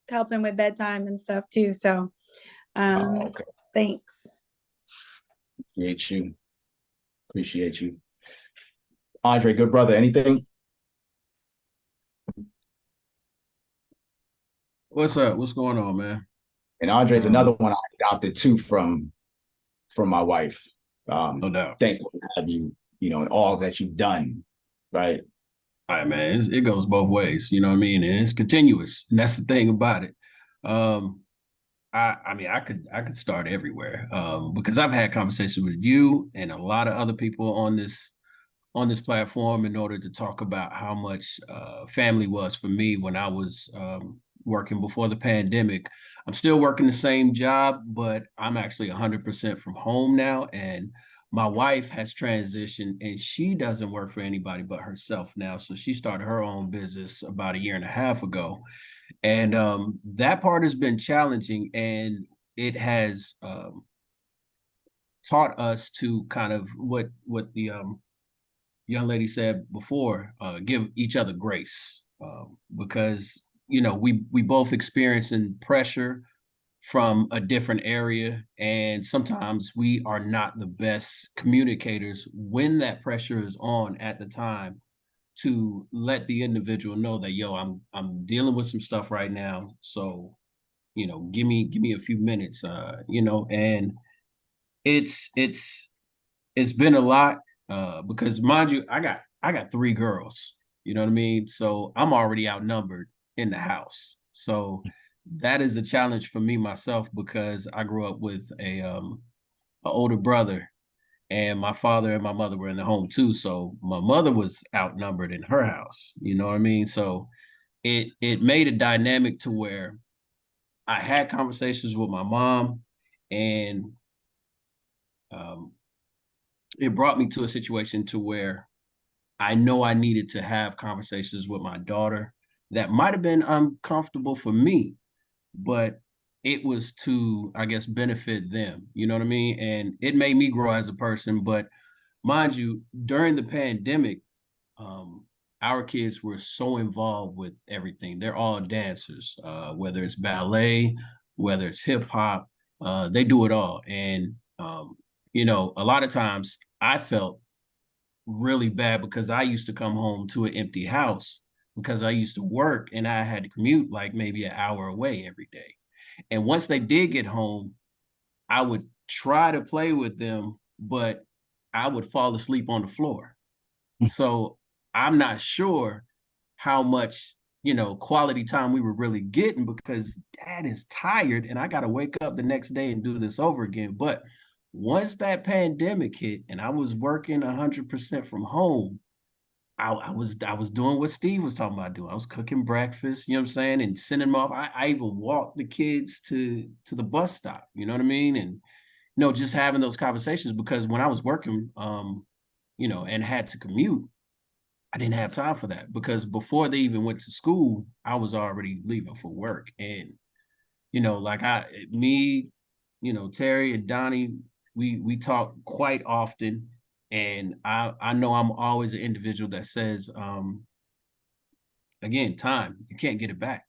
S9: helping with bedtime and stuff too. So
S2: Okay.
S9: Thanks.
S2: Appreciate you. Andre, good brother, anything?
S10: What's up? What's going on, man?
S2: And Andre's another one I adopted too from my wife.
S10: No doubt.
S2: Thankful to have you, you know, and all that you've done, right?
S10: All right, man. It goes both ways, you know what I mean? And it's continuous. And that's the thing about it. I mean, I could start everywhere. Because I've had conversations with you and a lot of other people on this platform in order to talk about how much family was for me when I was working before the pandemic. I'm still working the same job, but I'm actually 100% from home now. And my wife has transitioned and she doesn't work for anybody but herself now. So she started her own business about a year and a half ago. And that part has been challenging, and it has taught us to kind of what the young lady said before, give each other grace, because you know we both experiencing pressure from a different area, and sometimes we are not the best communicators when that pressure is on at the time, to let the individual know that, yo, I'm dealing with some stuff right now, so you know, give me a few minutes, you know. And it's been a lot, because mind you, I got 3 girls, you know what I mean? So I'm already outnumbered in the house. So that is a challenge for me myself because I grew up with a older brother, and my father and my mother were in the home too. So my mother was outnumbered in her house. You know what I mean? So it made a dynamic to where I had conversations with my mom, and it brought me to a situation to where I know I needed to have conversations with my daughter that might have been uncomfortable for me, but it was to, I guess, benefit them. You know what I mean? And it made me grow as a person. But mind you, during the pandemic, um, our kids were so involved with everything. They're all dancers, whether it's ballet, whether it's hip hop, they do it all. And, a lot of times I felt really bad because I used to come home to an empty house because I used to work and I had to commute like maybe an hour away every day. And once they did get home, I would try to play with them, but I would fall asleep on the floor. So I'm not sure how much, quality time we were really getting because dad is tired and I got to wake up the next day and do this over again. But once that pandemic hit and I was working 100% from home, I was doing what Steve was talking about doing. I was cooking breakfast, you know what I'm saying, and sending them off. I even walked the kids to the bus stop, you know what I mean? And just having those conversations because when I was working, and had to commute, I didn't have time for that because before they even went to school, I was already leaving for work. And, like Terry and Donnie, we talk quite often. And I know I'm always an individual that says, again, time, you can't get it back.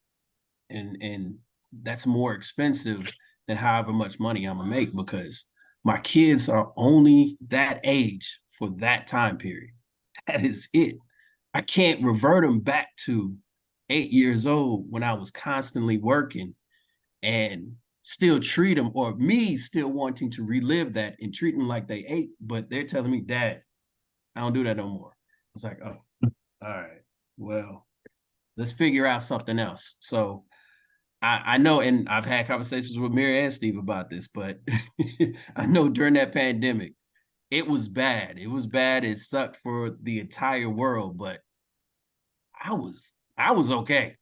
S10: And that's more expensive than however much money I'm gonna make because my kids are only that age for that time period. That is it. I can't revert them back to 8 years old when I was constantly working and still treat them, or me still wanting to relive that and treat them like they ate, but they're telling me, Dad, I don't do that no more. It's like, oh, all right, well, let's figure out something else. So I know, and I've had conversations with Mary and Steve about this, but I know during that pandemic, it was bad. It was bad. It sucked for the entire world, but I was okay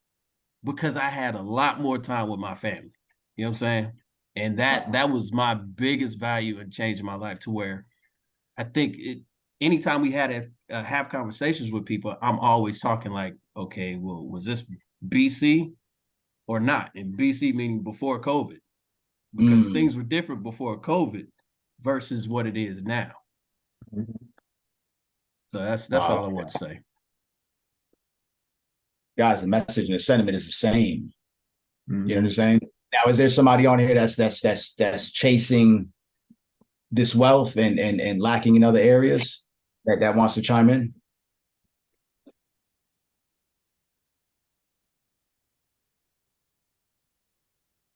S10: because I had a lot more time with my family. You know what I'm saying? And that was my biggest value in changing my life to where I think anytime we had to have conversations with people, I'm always talking like, okay, well, was this BC or not? And BC meaning before COVID, because things were different before COVID versus what it is now. So that's all I want to say.
S2: Guys, the message and the sentiment is the same. You know what I'm saying? Now, is there somebody on here that's chasing this wealth and lacking in other areas that wants to chime in?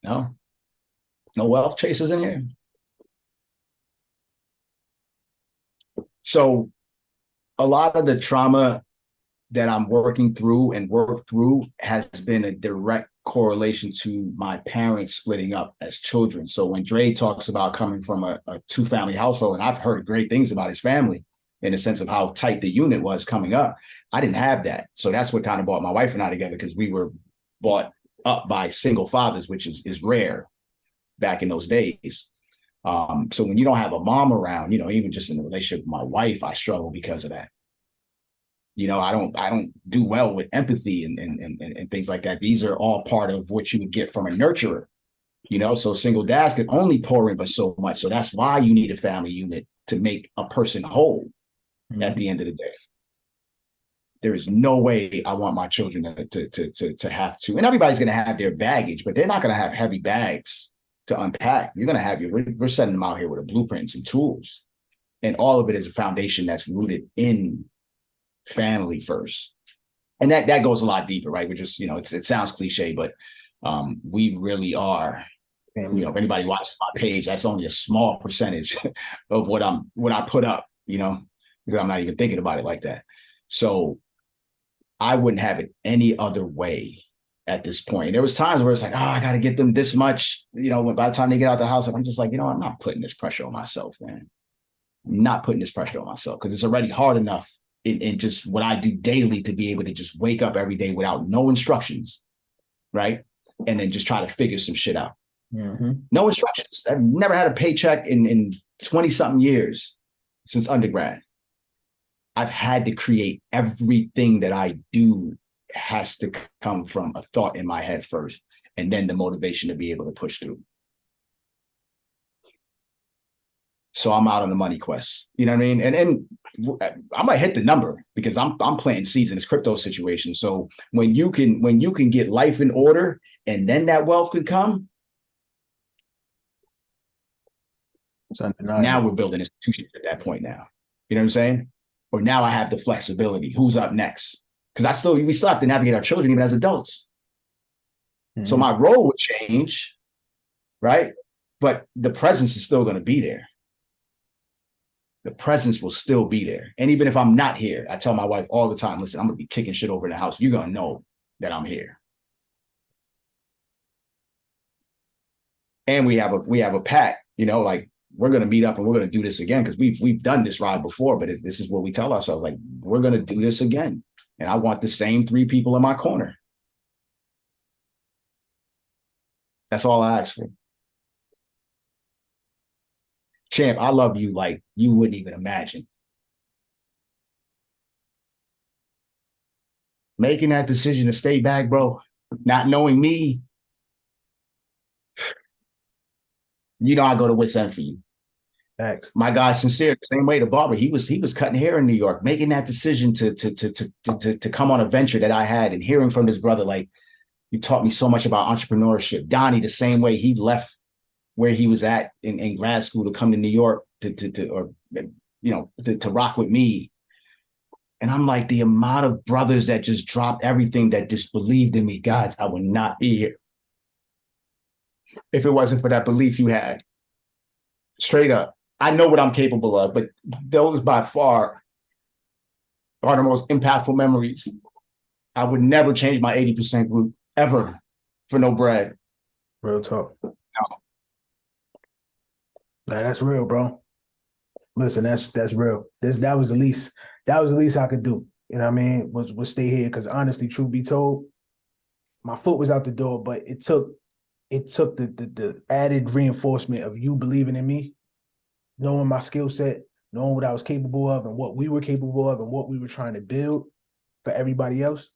S2: No? No wealth chasers in here? So a lot of the trauma that I'm working through and work through has been a direct correlation to my parents splitting up as children. So when Dre talks about coming from a two-family household, and I've heard great things about his family in the sense of how tight the unit was coming up, I didn't have that. So that's what kind of brought my wife and I together, because we were brought up by single fathers, which is rare back in those days. So when you don't have a mom around, even just in the relationship with my wife, I struggle because of that. I don't do well with empathy and things like that. These are all part of what you would get from a nurturer, so single dads can only pour in but so much. So that's why you need a family unit to make a person whole at the end of the day. There is no way I want my children to have to, and everybody's going to have their baggage, but they're not going to have heavy bags to unpack. You're going to have we're sending them out here with a blueprint and some tools. And all of it is a foundation that's rooted in family first. And that goes a lot deeper, right? We're just, it sounds cliche, but we really are. If anybody watches my page, that's only a small percentage of what I put up, because I'm not even thinking about it like that. So I wouldn't have it any other way at this point. And there was times where it's like, oh, I got to get them this much, you know, by the time they get out the house, I'm just like, you know, I'm not putting this pressure on myself, man. I'm not putting this pressure on myself because it's already hard enough in just what I do daily to be able to just wake up every day without no instructions, right? And then just try to figure some shit out.
S1: Mm-hmm.
S2: No instructions. I've never had a paycheck in 20 something years since undergrad. I've had to create everything that I do has to come from a thought in my head first, and then the motivation to be able to push through. So I'm out on the money quest. You know what I mean? And I might hit the number because I'm planting seeds in this crypto situation. So when you can get life in order and then that wealth can come, now we're building institutions at that point now. You know what I'm saying? Or now I have the flexibility. Who's up next? Because we still have to navigate our children even as adults. Mm-hmm. So my role would change, right? But the presence is still going to be there. The presence will still be there. And even if I'm not here, I tell my wife all the time, listen, I'm going to be kicking shit over in the house. You're going to know that I'm here. And we have a pact, you know, like we're going to meet up and we're going to do this again because we've done this ride before, but this is what we tell ourselves, like, we're going to do this again. And I want the same 3 people in my corner. That's all I ask for. Champ, I love you like you wouldn't even imagine. Making that decision to stay back, bro, not knowing me, you know I go to wit's end for you.
S1: Thanks.
S2: My guy's sincere, same way, the barber. He was cutting hair in New York, making that decision to come on a venture that I had, and hearing from his brother, like, you taught me so much about entrepreneurship. Donnie, the same way, he left where he was at in grad school to come to New York to rock with me. And I'm like, the amount of brothers that just dropped everything, that just believed in me, guys, I would not be here if it wasn't for that belief you had. Straight up. I know what I'm capable of, but those by far are the most impactful memories. I would never change my 80% group ever for no bread.
S1: Real talk.
S2: No.
S1: Nah, that's real, bro. Listen, that's real. That was the least I could do. You know what I mean? Was stay here, because honestly, truth be told, my foot was out the door, but it took the added reinforcement of you believing in me, knowing my skill set, knowing what I was capable of and what we were capable of and what we were trying to build for everybody else.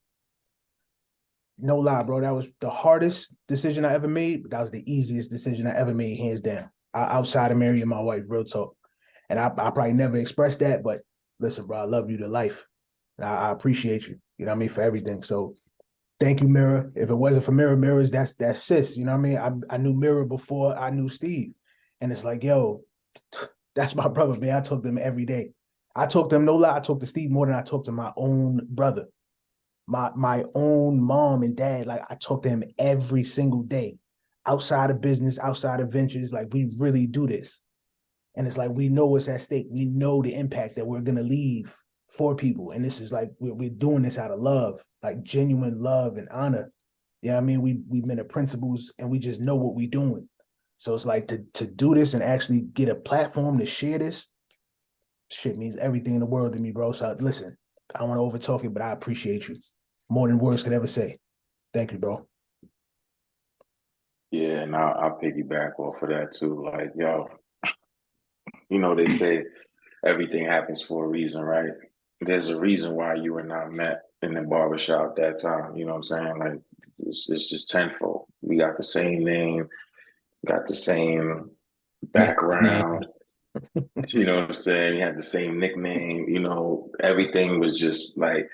S1: No lie, bro. That was the hardest decision I ever made, but that was the easiest decision I ever made, hands down. Outside of marrying my wife, real talk. And I probably never expressed that, but listen, bro, I love you to life. And I appreciate you, you know what I mean, for everything. So thank you, Mira. If it wasn't for Mira's, that's sis, you know what I mean? I knew Mira before I knew Steve. And it's like, yo, that's my brother, man. I talk to him every day. I talk to him, no lie, I talk to Steve more than I talk to my own brother. My own mom and dad, like, I talk to him every single day. Outside of business, outside of ventures, like, we really do this. And it's like, we know what's at stake. We know the impact that we're going to leave for people. And this is like, we're doing this out of love, like genuine love and honor. You know what I mean? We've been at principles and we just know what we're doing. So it's like to do this and actually get a platform to share this, shit means everything in the world to me, bro. So listen, I don't want to over talk it, but I appreciate you more than words could ever say. Thank you, bro.
S6: Yeah, and I'll piggyback off of that too. Like, yo, you know, they say everything happens for a reason, right? There's a reason why you were not met in the barbershop that time. You know what I'm saying? Like, it's just tenfold. We got the same name, got the same background. You know what I'm saying? We had the same nickname. You know, everything was just like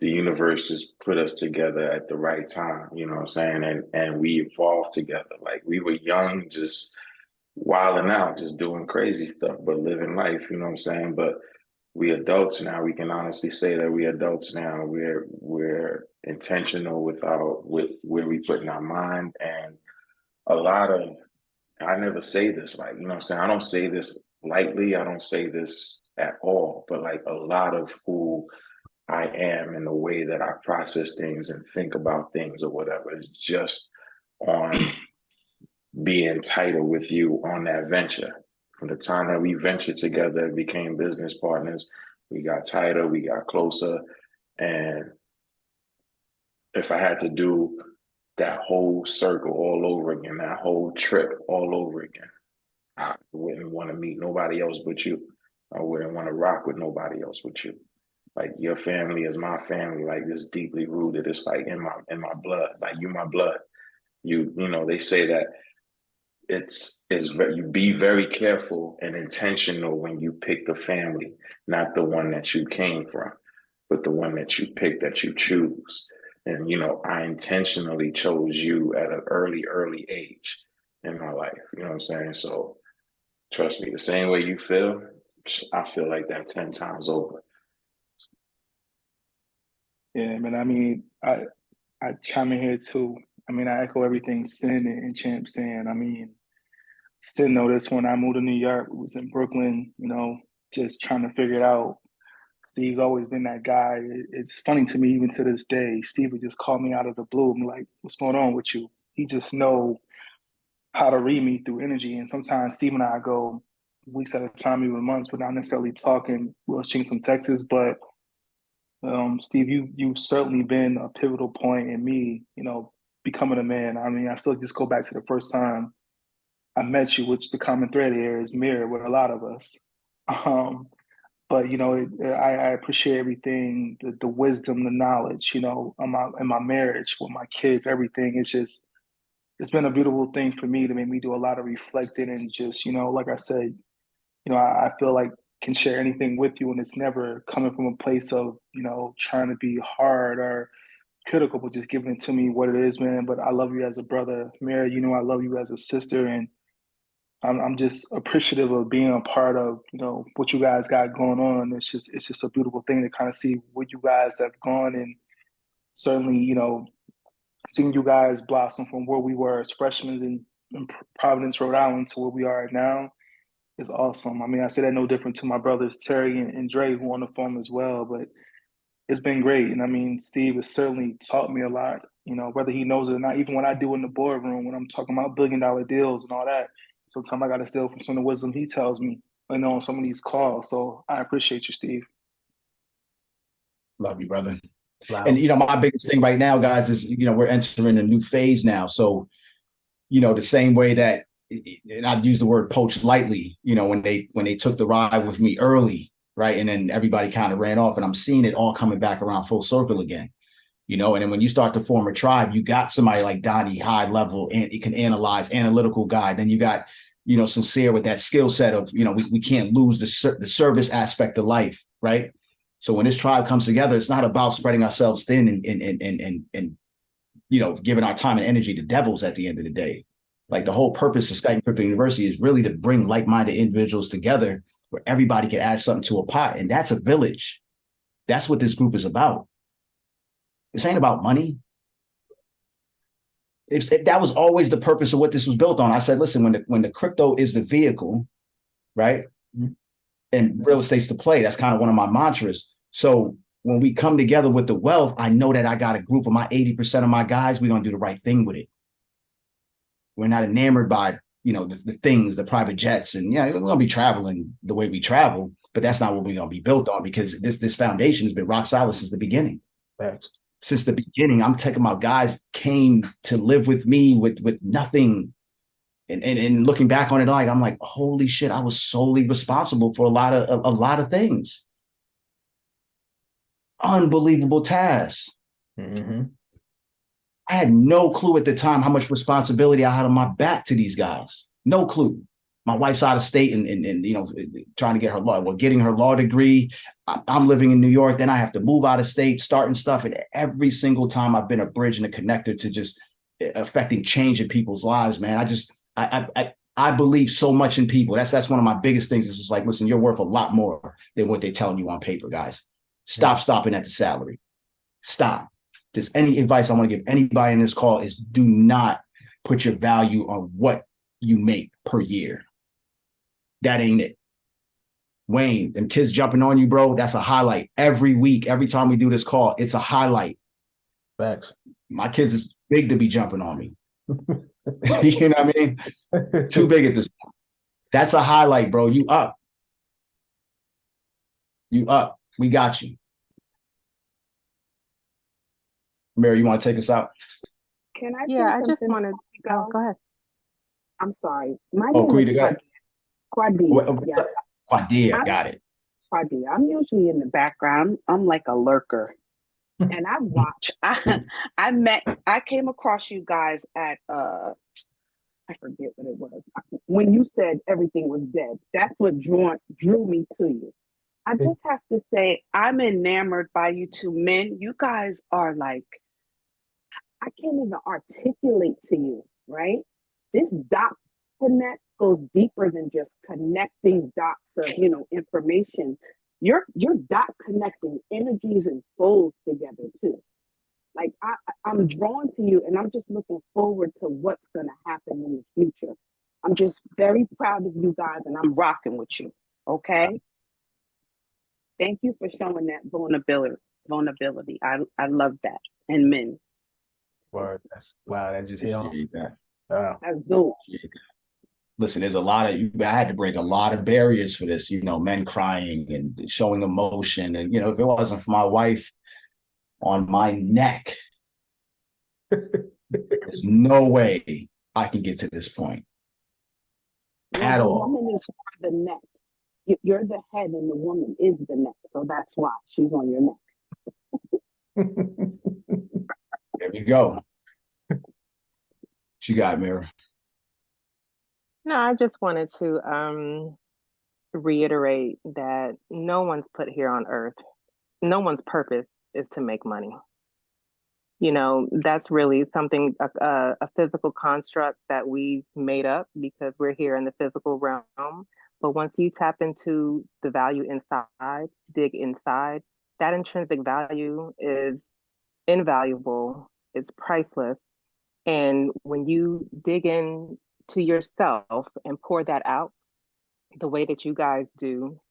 S6: the universe just put us together at the right time. You know what I'm saying? And we evolved together. Like, we were young, just wilding out, just doing crazy stuff, but living life, you know what I'm saying? But we adults now. We can honestly say that we adults now. We're intentional with where we put in our mind. And a lot of, I never say this, like, you know what I'm saying? I don't say this lightly. I don't say this at all, but like, a lot of who I am and the way that I process things and think about things or whatever is just on being tighter with you on that venture. From the time that we ventured together, became business partners, we got tighter, we got closer. And if I had to do that whole circle all over again, that whole trip all over again, I wouldn't want to meet nobody else but you. I wouldn't want to rock with nobody else but you. Like your family is my family. Like it's deeply rooted. It's like in my blood. Like you my blood. You know, they say that you be very careful and intentional when you pick the family, not the one that you came from, but the one that you pick, that you choose. And you know, I intentionally chose you at an early age in my life. You know what I'm saying? So trust me, the same way you feel, I feel like that 10 times over.
S4: Yeah, man. I mean, I chime in here too. I mean, I echo everything Sin and Champ saying. I mean, Sin noticed when I moved to New York, we was in Brooklyn, you know, just trying to figure it out. Steve's always been that guy. It's funny to me even to this day. Steve would just call me out of the blue and be like, "What's going on with you?" He just know how to read me through energy. And sometimes Steve and I go weeks at a time, even months, without necessarily talking. We'll exchange some texts, but Steve, you've certainly been a pivotal point in me, you know, becoming a man. I mean, I still just go back to the first time I met you, which the common thread here is mirrored with a lot of us. Um, but you know, I appreciate everything, the wisdom, the knowledge, you know, in my marriage with my kids, everything. It's been a beautiful thing for me to make me do a lot of reflecting and just, you know, like I said, you know, I feel like can share anything with you, and it's never coming from a place of, you know, trying to be hard or critical, but just giving it to me what it is, man. But I love you as a brother, Mary. You know, I love you as a sister, and I'm just appreciative of being a part of, you know, what you guys got going on. It's just a beautiful thing to kind of see where you guys have gone, and certainly, you know, seeing you guys blossom from where we were as freshmen in Providence, Rhode Island, to where we are now is awesome. I mean, I say that no different to my brothers Terry and Dre, who are on the phone as well. But it's been great, and I mean, Steve has certainly taught me a lot. You know, whether he knows it or not. Even when I do in the boardroom, when I'm talking about $1 billion deals and all that, sometimes I got to steal from some of the wisdom he tells me. You know, on some of these calls. So I appreciate you, Steve.
S2: Love you, brother.
S1: Wow.
S2: And, you know, my biggest thing right now, guys, is, you know, we're entering a new phase now. So, you know, the same way that, and I'd use the word poach lightly, you know, when they took the ride with me early, right? And then everybody kind of ran off, and I'm seeing it all coming back around full circle again, you know. And then when you start to form a tribe, you got somebody like Donnie, high level, and he can analyze, analytical guy. Then you got, you know, Sincere with that skill set of, you know, we can't lose the service aspect of life, right? So when this tribe comes together, it's not about spreading ourselves thin and you know, giving our time and energy to devils at the end of the day. Like the whole purpose of Skype and Crypto University is really to bring like-minded individuals together where everybody can add something to a pot. And that's a village. That's what this group is about. This ain't about money. That was always the purpose of what this was built on. I said, listen, when the crypto is the vehicle, right? And real estate's the play. That's kind of one of my mantras. So when we come together with the wealth, I know that I got a group of my 80% of my guys. We're going to do the right thing with it. We're not enamored by, you know, the things, the private jets, and yeah, we're going to be traveling the way we travel, but that's not what we're going to be built on, because this foundation has been rock solid since the beginning.
S1: Thanks.
S2: Since the beginning, I'm taking my guys came to live with me with nothing. And looking back on it, like, I'm like, holy shit, I was solely responsible for a lot of things. Unbelievable tasks.
S1: Mm-hmm.
S2: I had no clue at the time how much responsibility I had on my back to these guys. No clue. My wife's out of state and you know, trying to get her getting her law degree. I'm living in New York. Then I have to move out of state, starting stuff. And every single time I've been a bridge and a connector to just affecting change in people's lives, man. I believe so much in people. That's one of my biggest things. It's just like, listen, you're worth a lot more than what they're telling you on paper, guys. Stop stopping at the salary. Stop. There's any advice I want to give anybody in this call is do not put your value on what you make per year. That ain't it. Wayne, them kids jumping on you, bro, that's a highlight. Every week, every time we do this call, it's a highlight.
S1: Facts.
S2: My kids is big to be jumping on me. You know what I mean? Too big at this point. That's a highlight, bro. You up. You up. We got you. Mary, you want to take us out?
S11: Can I
S5: Yeah,
S11: say
S5: I just
S11: something
S5: wanted.
S11: before we go?
S5: Go ahead.
S11: I'm sorry. My
S2: Oh,
S11: name is
S2: Quita, go ahead.
S11: Quadia. Yes,
S2: Quadia, got it.
S11: Quadia. I'm usually in the background. I'm like a lurker. And I watch. I came across you guys at I forget what it was. When you said everything was dead, that's what drew me to you. I just have to say, I'm enamored by you two men. You guys are like, I can't even articulate to you, right? This dot connect goes deeper than just connecting dots of, information. You're dot connecting energies and souls together too. Like I'm drawn to you, and I'm just looking forward to what's going to happen in the future. I'm just very proud of you guys, and I'm rocking with you. Okay. Thank you for showing that vulnerability. I love that. And men.
S1: Word. Wow, that just hit on.
S11: That's dope.
S2: Listen, there's a lot of, I had to break a lot of barriers for this, men crying and showing emotion. And, if it wasn't for my wife on my neck, there's no way I can get to this point at all.
S11: The woman is for the neck. You're the head and the woman is the neck. So that's why she's on your neck.
S2: There we go. What you got, Mira?
S5: No, I just wanted to reiterate that no one's put here on earth. No one's purpose is to make money. That's really something, a physical construct that we've made up because we're here in the physical realm. But once you tap into the value inside, dig inside, that intrinsic value is invaluable. It's priceless. And when you dig in to yourself and pour that out the way that you guys do,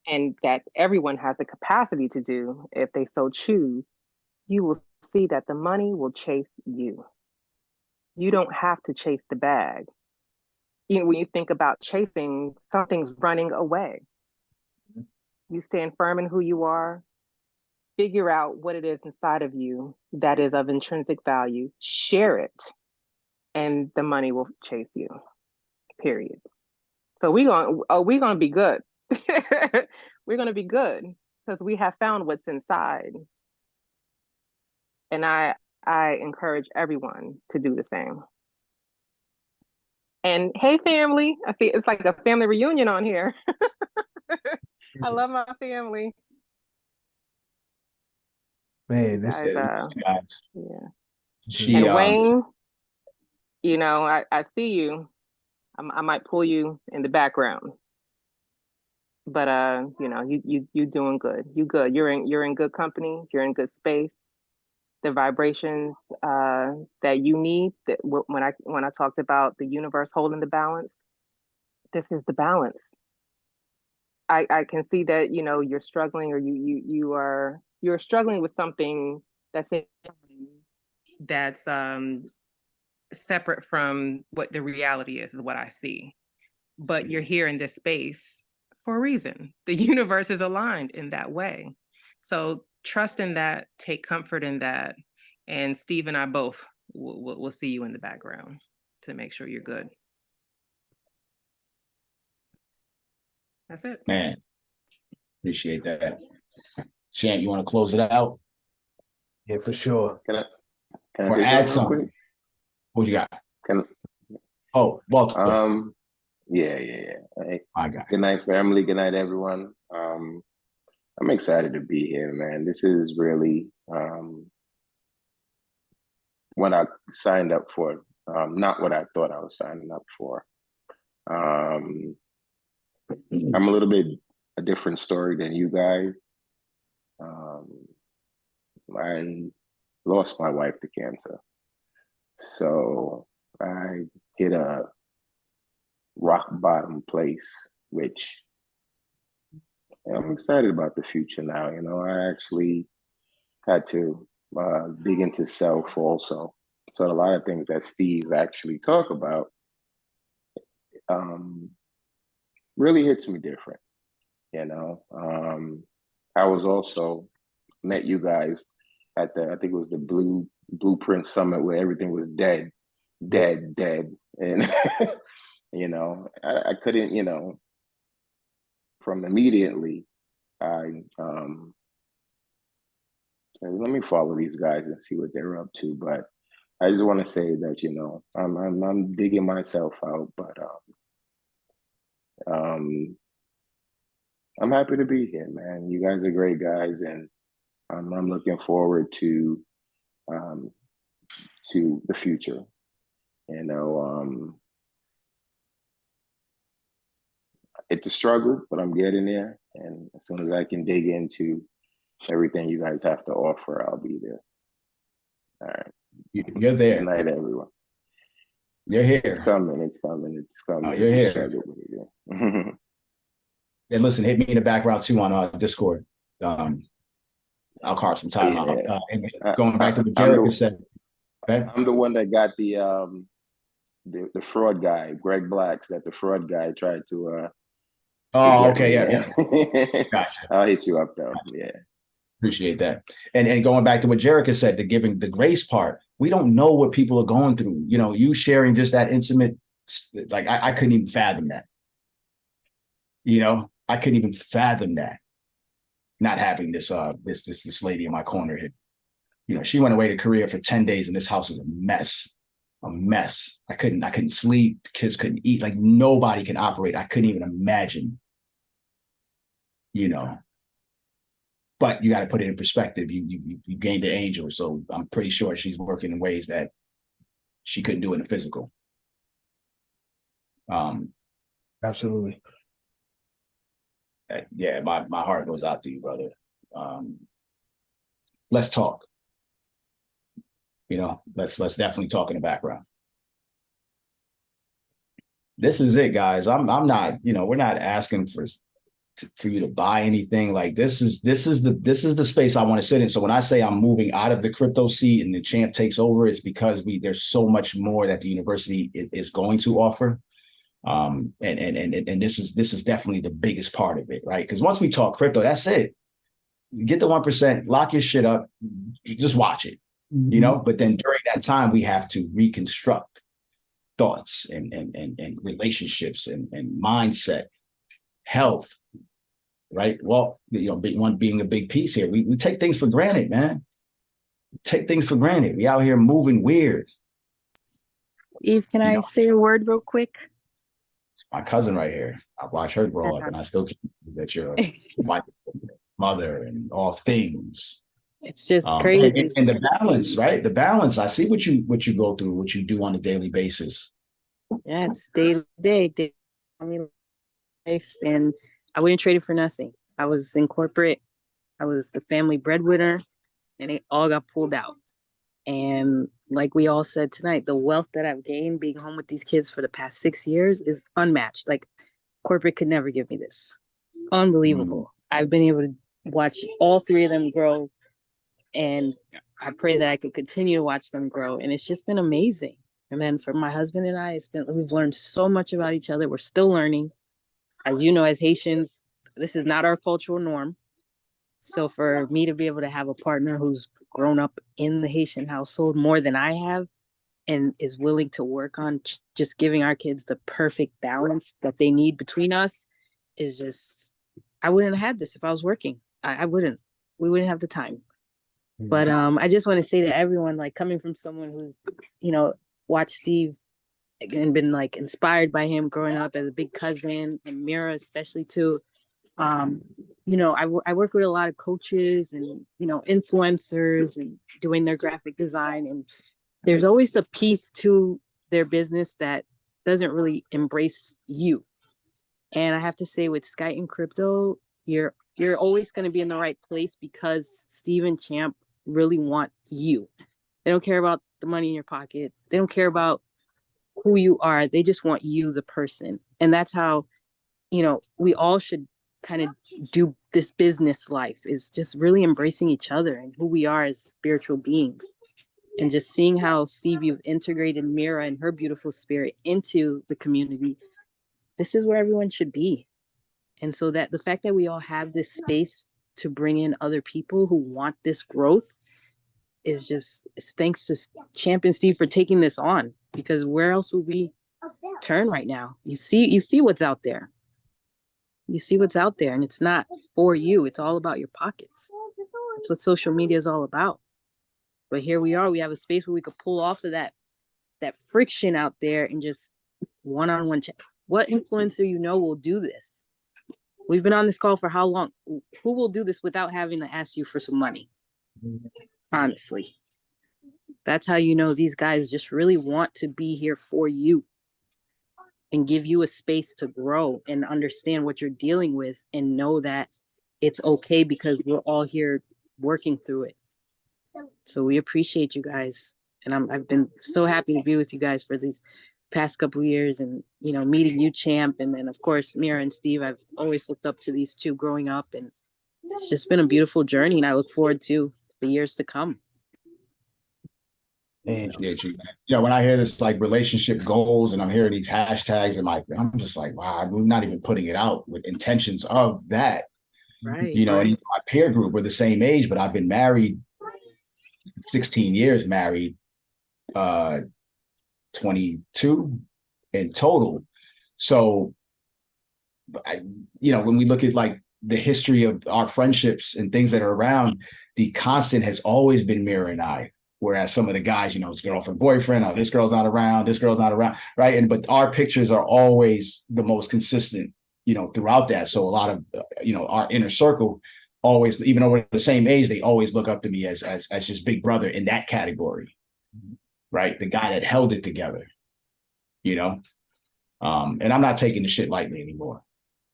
S5: and that everyone has the capacity to do if they so choose, you will see that the money will chase you. You don't have to chase the bag. When you think about chasing, something's running away. You stand firm in who you are, figure out what it is inside of you that is of intrinsic value, share it, and the money will chase you, period. So we're gonna be good. We're gonna be good because we have found what's inside. And I encourage everyone to do the same. And hey, family, I see it's like a family reunion on here. I love my family.
S1: Man, this
S5: yeah.
S2: She,
S5: and Wayne, I see you. I might pull you in the background, but you doing good. You good. You're in good company. You're in good space. The vibrations that you need. That when I talked about the universe holding the balance, this is the balance. I can see that you're struggling, or you're struggling with something that's separate from what the reality is what I see. But you're here in this space for a reason. The universe is aligned in that way. So trust in that, take comfort in that. And Steve and I both will see you in the background to make sure you're good. That's it.
S2: Man, appreciate that. Chant, you want to close it out?
S1: Yeah, for sure.
S6: Can I
S2: Or
S6: say
S2: add
S6: something
S2: something?
S6: real quick?
S2: What you got?
S6: Yeah.
S2: I got it.
S6: Good night, family. Good night, everyone. I'm excited to be here, man. This is really what I signed up for. Not what I thought I was signing up for. I'm a little bit a different story than you guys. I lost my wife to cancer. So I hit a rock bottom place, which I'm excited about the future now. You know, I actually had to dig into self also. So a lot of things that Steve actually talk about um, really hits me different. You know, I was also met you guys at the, I think it was the Blueprint Summit where everything was dead, and you know, I couldn't, you know, from immediately I said, let me follow these guys and see what they're up to. But I just want to say that, you know, I'm digging myself out, but I'm happy to be here, man. You guys are great guys, and I'm looking forward um, to the future. You know, it's a struggle, but I'm getting there. And as soon as I can dig into everything you guys have to offer, I'll be there. All right.
S2: You're there.
S6: Good night, everyone.
S2: You're here.
S6: It's coming. It's coming. It's coming.
S2: Oh, you're
S6: it's
S2: here.
S6: a struggle, but yeah.
S2: And listen, hit me in the background too on Discord. I'll carve some time out. And going back to what Jericho said. Okay?
S6: I'm the one that got the fraud guy, Greg Blacks, that the fraud guy tried to
S2: okay, yeah.
S6: Gotcha. I'll hit you up though. Yeah.
S2: Appreciate that. And going back to what Jericho said, the giving the grace part, we don't know what people are going through. You know, you sharing just that intimate, like I couldn't even fathom that. You know, I couldn't even fathom that. Not having this lady in my corner here. You know, she went away to Korea for 10 days and this house was a mess. A mess. I couldn't sleep. The kids couldn't eat. Like nobody can operate. I couldn't even imagine. You know. But you got to put it in perspective. You gained an angel, so I'm pretty sure she's working in ways that she couldn't do in the physical.
S1: Absolutely.
S2: Yeah, my heart goes out to you, brother. Let's talk. You know, let's definitely talk in the background. This is it, guys. I'm not, you know, we're not asking for you to buy anything. Like this is the space I want to sit in. So when I say I'm moving out of the crypto seat and the champ takes over, it's because there's so much more that the university is going to offer. And this is definitely the biggest part of it, right? Because once we talk crypto, that's it. You get the 1%, lock your shit up, just watch it, you know. But then during that time, we have to reconstruct thoughts and relationships and mindset, health, right? Well, you know, one being a big piece here. We take things for granted, man. Take things for granted. We out here moving weird.
S12: Eve, can I say a word real quick?
S2: My cousin right here. I watched her grow up, and I still can't believe that you're a wife, mother, and all things.
S12: It's just crazy.
S2: And the balance, right? The balance. I see what you go through, what you do on a daily basis.
S12: Yeah, it's day to day. I mean, life, and I wouldn't trade it for nothing. I was in corporate. I was the family breadwinner, and it all got pulled out. And like we all said tonight, the wealth that I've gained being home with these kids for the past 6 years is unmatched. Like corporate could never give me this. Unbelievable. I've been able to watch all three of them grow, and I pray that I could continue to watch them grow. And it's just been amazing. And then for my husband and I, we've learned so much about each other. We're still learning. As you know, as Haitians, this is not our cultural norm. So for me to be able to have a partner who's grown up in the Haitian household more than I have and is willing to work on just giving our kids the perfect balance that they need between us is just, I wouldn't have had this if I was working. I wouldn't. We wouldn't have the time. But I just want to say to everyone, like coming from someone who's, you know, watched Steve and been like inspired by him growing up as a big cousin, and Mira especially too. You know, I work with a lot of coaches and, you know, influencers and doing their graphic design. And there's always a piece to their business that doesn't really embrace you. And I have to say with Sky and Crypto, you're always going to be in the right place because Steve and Champ really want you. They don't care about the money in your pocket. They don't care about who you are. They just want you, the person. And that's how, you know, we all should kind of do this business life, is just really embracing each other and who we are as spiritual beings. And just seeing how, Steve, you've integrated Mira and her beautiful spirit into the community. This is where everyone should be. And so that the fact that we all have this space to bring in other people who want this growth is just, it's thanks to Champion Steve for taking this on, because where else would we turn right now? You see what's out there. You see what's out there, and it's not for you. It's all about your pockets. That's what social media is all about. But here we are. We have a space where we could pull off of that friction out there and just one-on-one chat. What influencer will do this? We've been on this call for how long? Who will do this without having to ask you for some money? Honestly, that's how you know these guys just really want to be here for you and give you a space to grow and understand what you're dealing with and know that it's okay because we're all here working through it. So we appreciate you guys. And I've been so happy to be with you guys for these past couple of years, and, meeting you, Champ. And then of course, Mira and Steve, I've always looked up to these two growing up, and it's just been a beautiful journey. And I look forward to the years to come.
S2: And when I hear this like relationship goals and I'm hearing these hashtags and I'm just like, wow, we're not even putting it out with intentions of that.
S12: Right.
S2: And my peer group, we're the same age, but I've been married 16 years, married 22 in total. So, when we look at like the history of our friendships and things that are around, the constant has always been Mira and I. Whereas some of the guys, it's girlfriend, boyfriend, oh, this girl's not around, right? But our pictures are always the most consistent, throughout that. So a lot of, our inner circle always, even though we're the same age, they always look up to me as just big brother in that category, right? The guy that held it together, and I'm not taking the shit lightly anymore.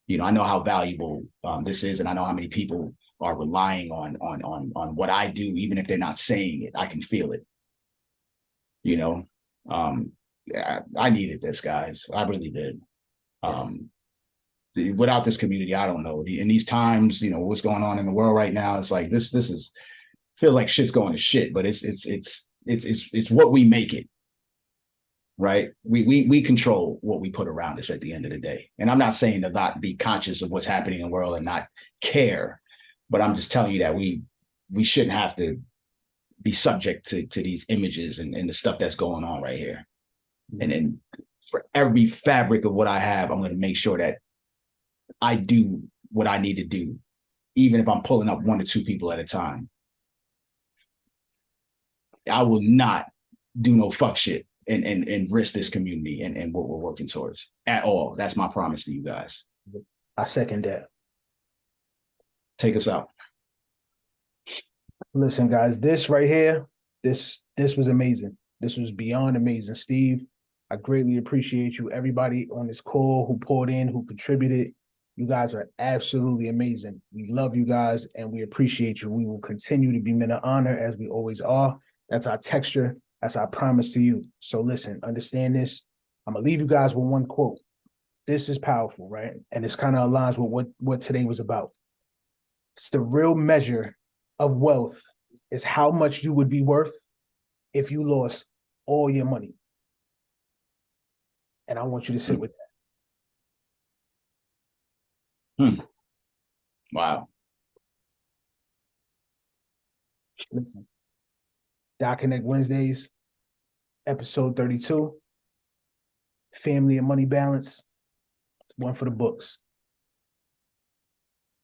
S2: I know how valuable this is, and I know how many people are relying on what I do, even if they're not saying it. I can feel it. I needed this, guys. I really did. Without this community, I don't know. In these times, what's going on in the world right now, it's like this is feels like shit's going to shit, but it's what we make it. Right. We control what we put around us at the end of the day. And I'm not saying to not be conscious of what's happening in the world and not care, but I'm just telling you that we shouldn't have to be subject to these images and the stuff that's going on right here. And then for every fabric of what I have, I'm going to make sure that I do what I need to do, even if I'm pulling up 1 or 2 people at a time. I will not do no fuck shit and risk this community and what we're working towards at all. That's my promise to you guys.
S1: I second that.
S2: Take us out.
S1: Listen, guys, this right here, this was amazing. This was beyond amazing. Steve, I greatly appreciate you. Everybody on this call who poured in, who contributed, you guys are absolutely amazing. We love you guys and we appreciate you. We will continue to be men of honor as we always are. That's our texture. That's our promise to you. So listen, understand this. I'm going to leave you guys with one quote. This is powerful, right? And this kind of aligns with what today was about. It's the real measure of wealth is how much you would be worth if you lost all your money. And I want you to sit with that.
S2: Wow.
S1: Listen. Dot Connect Wednesdays, episode 32. Family and money balance. One for the books.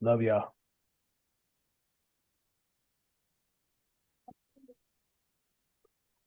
S1: Love y'all.